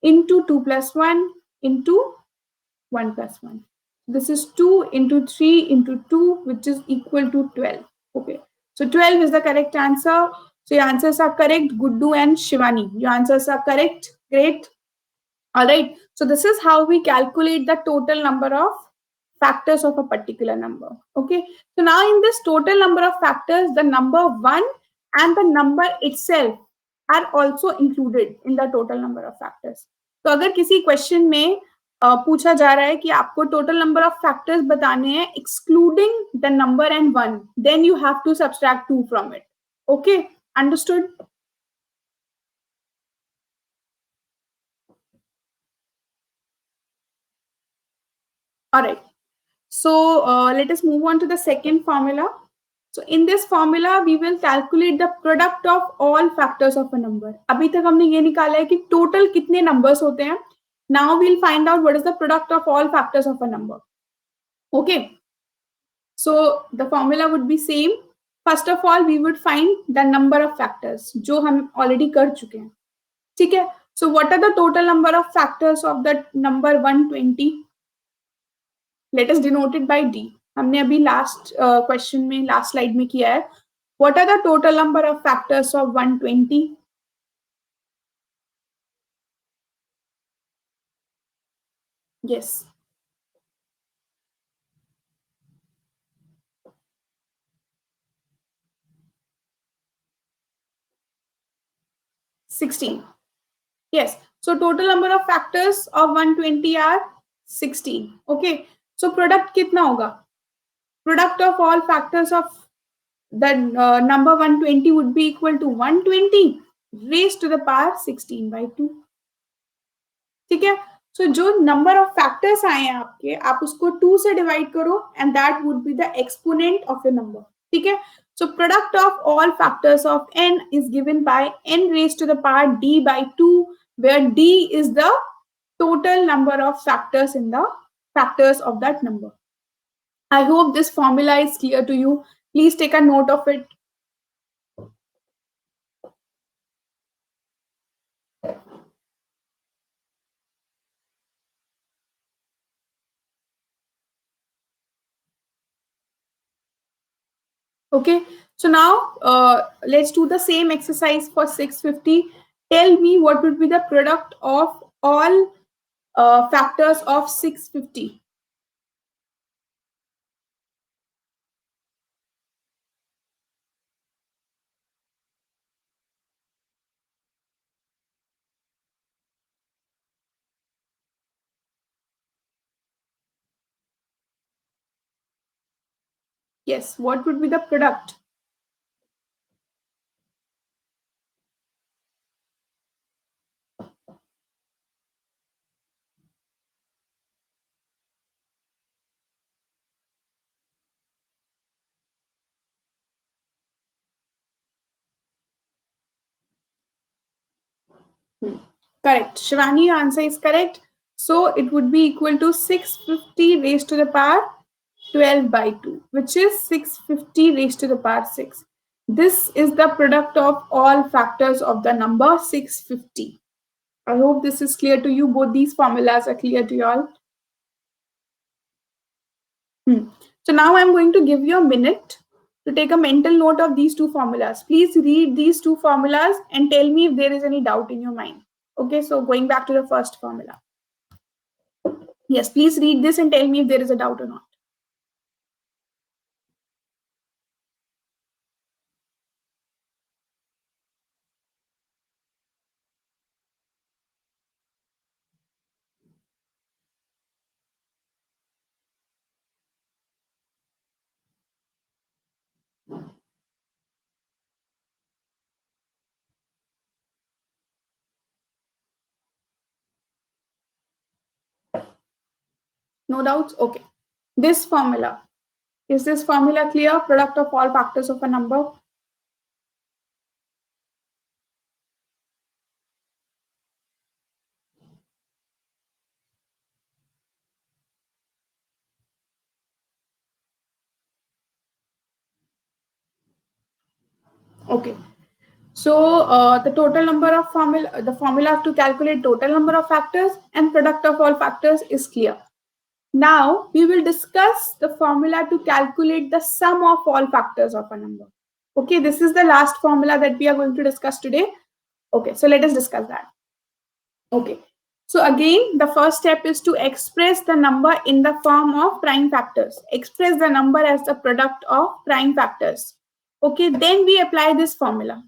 into 2 plus 1 into 1 plus 1. This is 2 into 3 into 2, which is equal to 12. Okay. So 12 is the correct answer. So your answers are correct, Guddu and Shivani. Your answers are correct. Great. All right. So this is how we calculate the total number of factors of a particular number. Okay. So now in this total number of factors, the number 1 and the number itself are also included in the total number of factors. तो अगर किसी question में पूछा जा रहा है कि आपको टोटल नंबर ऑफ फैक्टर्स बताने हैं excluding the number and 1, then you have to subtract 2 from it. Okay, understood? All right. So let us move on to the second formula. So in this formula, we will calculate the product of all factors of a number. अभी तक हमने ये निकाला है कि total कितने numbers होते हैं. Now we'll find out what is the product of all factors of a number. Okay. So the formula would be same. First of all, we would find the number of factors जो हम already कर चुके हैं. ठीक है. So what are the total number of factors of the number 120? Let us denote it by D. हमने अभी last question में लास्ट स्लाइड में किया है. What are the total number of factors of 120? Yes. 16. Yes. So total number of factors of 120 are 16. Okay. So product कितना होगा? Product of all factors of the number 120 would be equal to 120 raised to the power 16 by 2. ठीक है. So जो number of factors आए हैं आपके, आप उसको 2 से divide करो and that would be the exponent of your number. ठीक है. So product of all factors of n is given by n raised to the power d by 2, where d is the total number of factors in the factors of that number. I hope this formula is clear to you. Please take a note of it. Okay, so now let's do the same exercise for 650. Tell me what would be the product of all factors of 650. Yes, what would be the product? Correct. Shivani, your answer is correct. So it would be equal to 650 raised to the power 12 by 2, which is 650 raised to the power 6. This is the product of all factors of the number 650. I hope this is clear to you. Both these formulas are clear to you all. So now I'm going to give you a minute to take a mental note of these two formulas. Please read these two formulas and tell me if there is any doubt in your mind. Okay, so going back to the first formula. Yes, please read this and tell me if there is a doubt or not. No doubts? Okay. This formula. Is this formula clear? Product of all factors of a number. Okay. So the total number of the formula to calculate total number of factors and product of all factors is clear. Now we will discuss the formula to calculate the sum of all factors of a number. Okay, this is the last formula that we are going to discuss today. Okay, so let us discuss that. Okay, so again, the first step is to express the number in the form of prime factors. Express the number as the product of prime factors. Okay, then we apply this formula.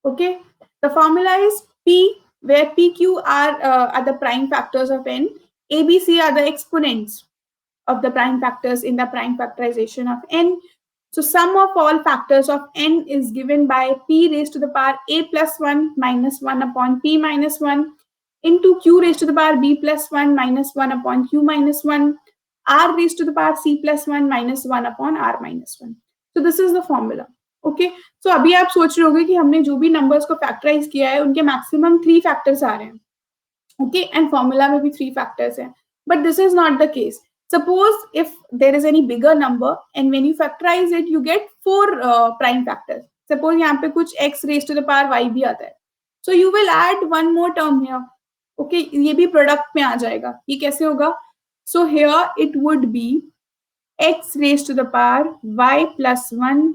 Okay, the formula is P, where PQ are the prime factors of n, ABC are the exponents of the prime factors in the prime factorization of n. So sum of all factors of n is given by p raised to the power a plus 1 minus 1 upon p minus 1 into q raised to the power b plus 1 minus 1 upon q minus 1, r raised to the power c plus 1 minus 1 upon r minus 1. So this is the formula. Okay so अभी आप सोच रहे होंगे कि हमने जो भी numbers को फैक्टराइज किया है उनके मैक्सिमम 3 फैक्टर्स आ रहे हैं ओके एंड फॉर्मूला में भी 3 फैक्टर्स हैं but this is not the case suppose if there is any bigger number and when you factorize it you get 4 prime factors. Suppose यहाँ पे कुछ x raised to the power y भी आता है, so you will add one more term here. Okay, ये भी product में आ जाएगा. ये कैसे होगा? So here it would be x raised to the power y plus 1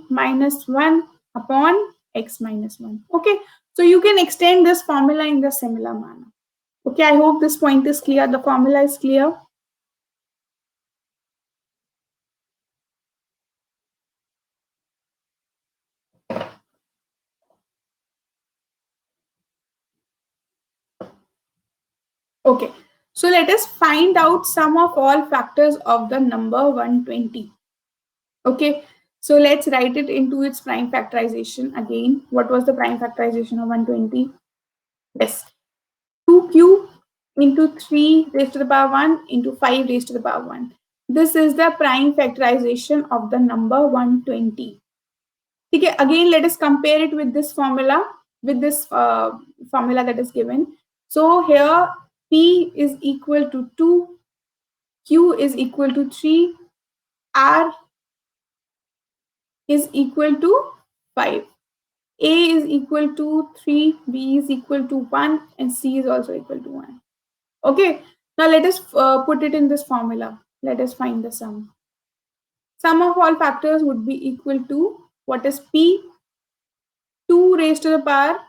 minus 1 upon x minus 1. Okay, so you can extend this formula in the similar manner. Okay, I hope this point is clear. The formula is clear. Okay, so let us find out sum of all factors of the number 120. Okay, so let's write it into its prime factorization again. What was the prime factorization of 120? Yes, 2q into 3 raised to the power 1 into 5 raised to the power 1. This is the prime factorization of the number 120. Okay, again, let us compare it with this formula, formula that is given. So here P is equal to 2, Q is equal to 3, R is equal to 5. A is equal to 3, B is equal to 1, and C is also equal to 1. Okay, now let us put it in this formula. Let us find the sum. Sum of all factors would be equal to, what is P? 2 raised to the power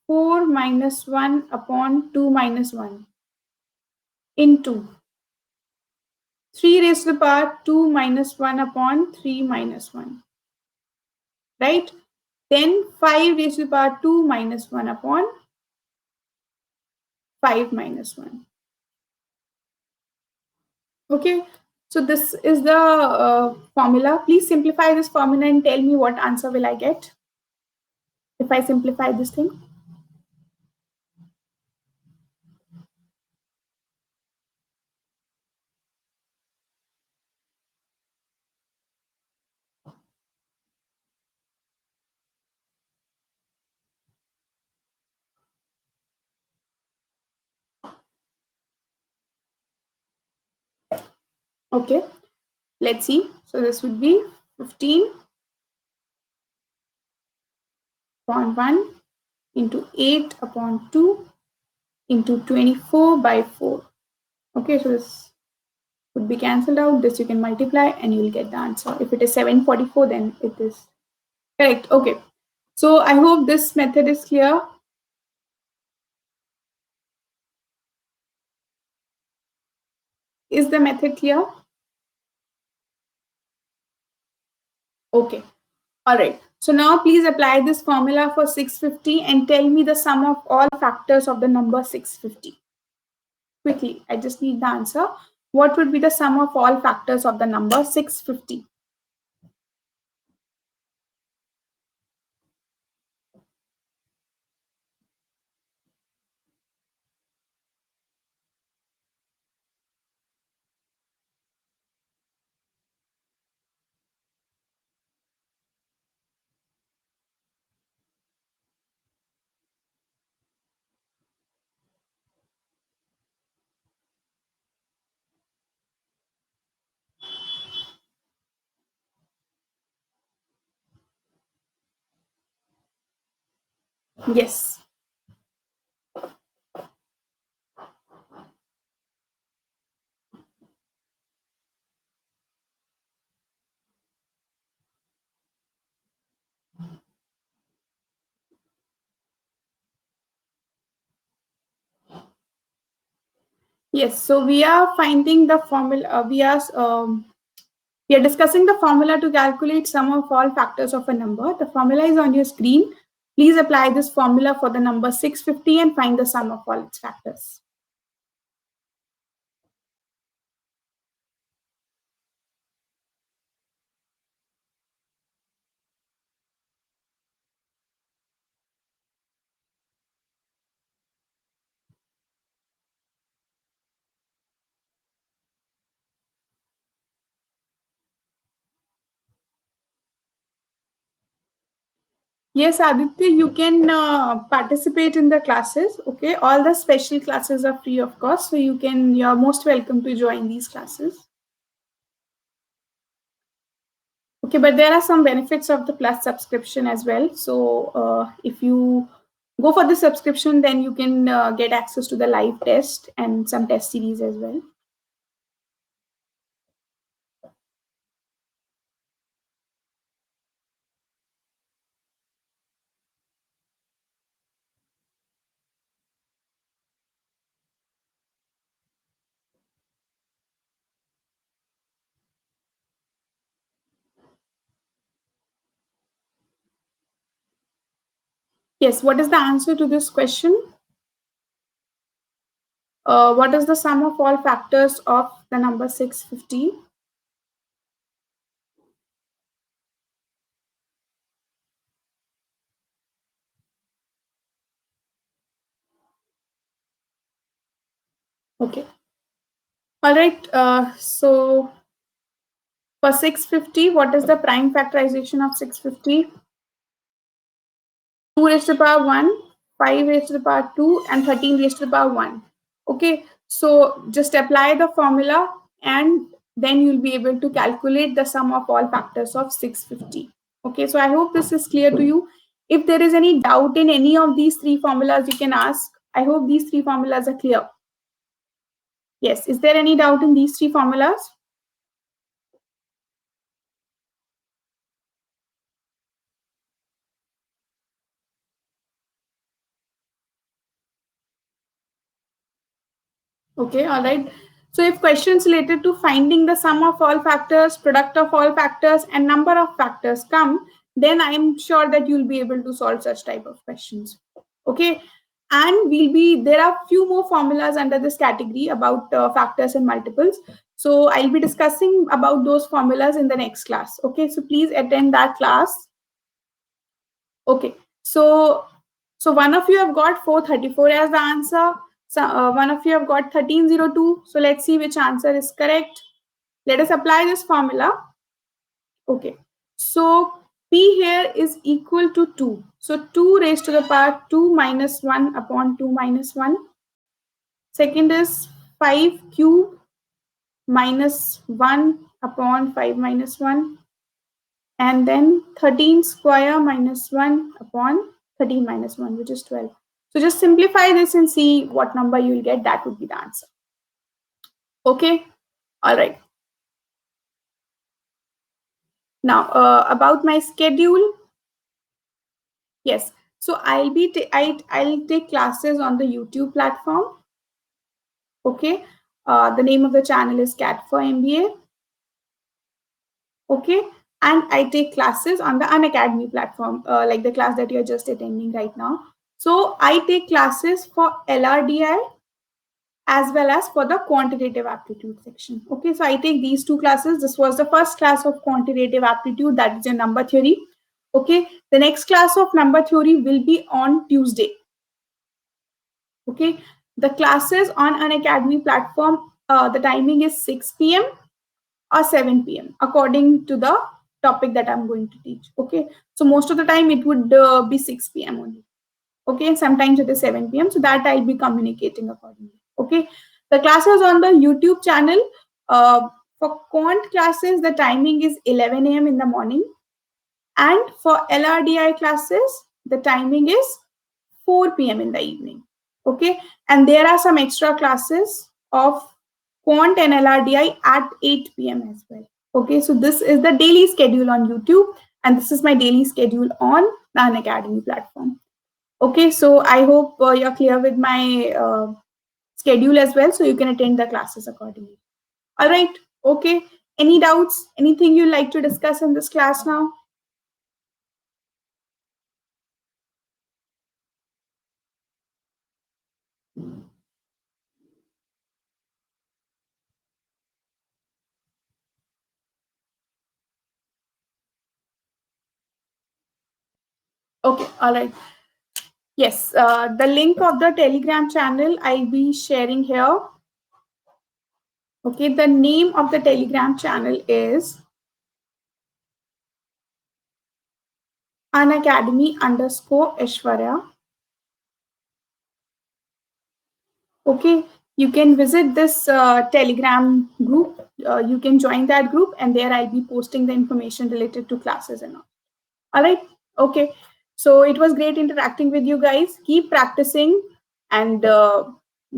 4 minus 1 upon 2 minus 1 into 3 raised to the power 2 minus 1 upon 3 minus 1. Right? Then 5 raised to the power 2 minus 1 upon 5 minus 1. Okay, so this is the formula. Please simplify this formula and tell me what answer will I get if I simplify this thing. Okay, let's see. So this would be 15 upon 1 into 8 upon 2 into 24 by 4. Okay, so this would be cancelled out. This you can multiply and you will get the answer. If it is 744, then it is correct. Okay, so I hope this method is clear. Is the method clear? Okay, all right. So now please apply this formula for 650 and tell me the sum of all factors of the number 650. Quickly, I just need the answer. What would be the sum of all factors of the number 650? Yes. Yes, so we are finding the formula, we are discussing the formula to calculate sum of all factors of a number. The formula is on your screen. Please apply this formula for the number 650 and find the sum of all its factors. Yes, Aditya, you can participate in the classes. Okay, all the special classes are free of cost, so you're most welcome to join these classes. Okay, but there are some benefits of the Plus subscription as well. So if you go for the subscription, then you can get access to the live test and some test series as well. Yes, what is the answer to this question? What is the sum of all factors of the number 650? Okay. All right. So for 650, what is the prime factorization of 650? 2 raised to the power 1, 5 raised to the power 2, and 13 raised to the power 1. Okay, so just apply the formula and then you'll be able to calculate the sum of all factors of 650. Okay, so I hope this is clear to you. If there is any doubt in any of these three formulas, you can ask. I hope these three formulas are clear. Yes, is there any doubt in these three formulas? Okay, all right. So if questions related to finding the sum of all factors, product of all factors, and number of factors come, then I'm sure that you'll be able to solve such type of questions. Okay. And there are few more formulas under this category about factors and multiples. So I'll be discussing about those formulas in the next class. Okay. So please attend that class. Okay. So one of you have got 434 as the answer. So one of you have got 1302. So let's see which answer is correct. Let us apply this formula. Okay. So P here is equal to 2. So 2 raised to the power 2 minus 1 upon 2 minus 1. Second is 5 cube minus 1 upon 5 minus 1. And then 13 square minus 1 upon 13 minus 1, which is 12. So just simplify this and see what number you will get. That would be the answer. Okay. All right. Now, about my schedule. Yes. So I'll take classes on the YouTube platform. Okay. The name of the channel is Cat for MBA. Okay. And I take classes on the Unacademy platform, like the class that you're just attending right now. So I take classes for LRDI as well as for the quantitative aptitude section. Okay, so I take these two classes. This was the first class of quantitative aptitude, that is in number theory. Okay, the next class of number theory will be on Tuesday. Okay, the classes on Unacademy platform, the timing is 6 p.m. or 7 p.m. according to the topic that I'm going to teach. Okay, so most of the time it would be 6 p.m. only. Okay, and sometimes it is 7 p.m. So that I'll be communicating accordingly. Okay, the classes on the YouTube channel, for quant classes, the timing is 11 a.m. in the morning. And for LRDI classes, the timing is 4 p.m. in the evening. Okay, and there are some extra classes of quant and LRDI at 8 p.m. as well. Okay, so this is the daily schedule on YouTube, and this is my daily schedule on the Unacademy platform. Okay, so I hope you're clear with my schedule as well, so you can attend the classes accordingly. All right. Okay. Any doubts? Anything you'd like to discuss in this class now? Okay. All right. Yes. The link of the Telegram channel I'll be sharing here. Okay. The name of the Telegram channel is Unacademy_Aishwarya. Okay. You can visit this Telegram group. You can join that group, and there I'll be posting the information related to classes and all. All right. Okay. So it was great interacting with you guys. Keep practicing, and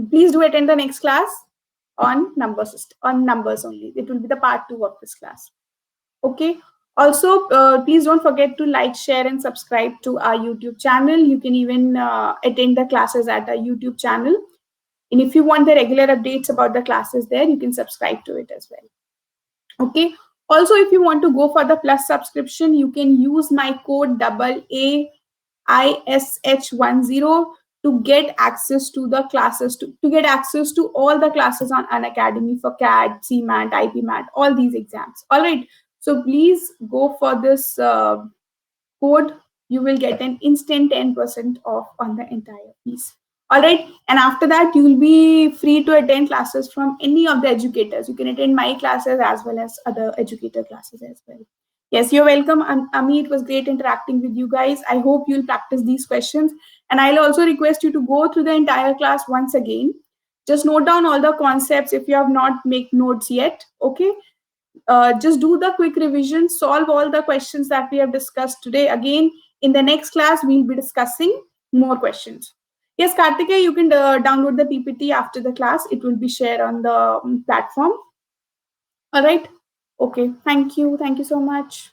please do attend the next class on numbers, on numbers only. It will be the part 2 of this class. Okay. Also, please don't forget to like, share, and subscribe to our YouTube channel. You can even attend the classes at our YouTube channel. And if you want the regular updates about the classes there, you can subscribe to it as well. Okay. Also, if you want to go for the plus subscription, you can use my code AAISH10 to get access to the classes, to get access to all the classes on Unacademy for CAD, CMAT, IPMAT, all these exams. All right. So please go for this code. You will get an instant 10% off on the entire piece. All right. And after that, you will be free to attend classes from any of the educators. You can attend my classes as well as other educator classes as well. Yes, you're welcome. Ami, it was great interacting with you guys. I hope you'll practice these questions. And I'll also request you to go through the entire class once again. Just note down all the concepts if you have not make notes yet. Okay. Just do the quick revision, solve all the questions that we have discussed today. Again, in the next class, we'll be discussing more questions. Yes, Kartikeya, you can download the PPT after the class. It will be shared on the platform. All right. Okay. Thank you. Thank you so much.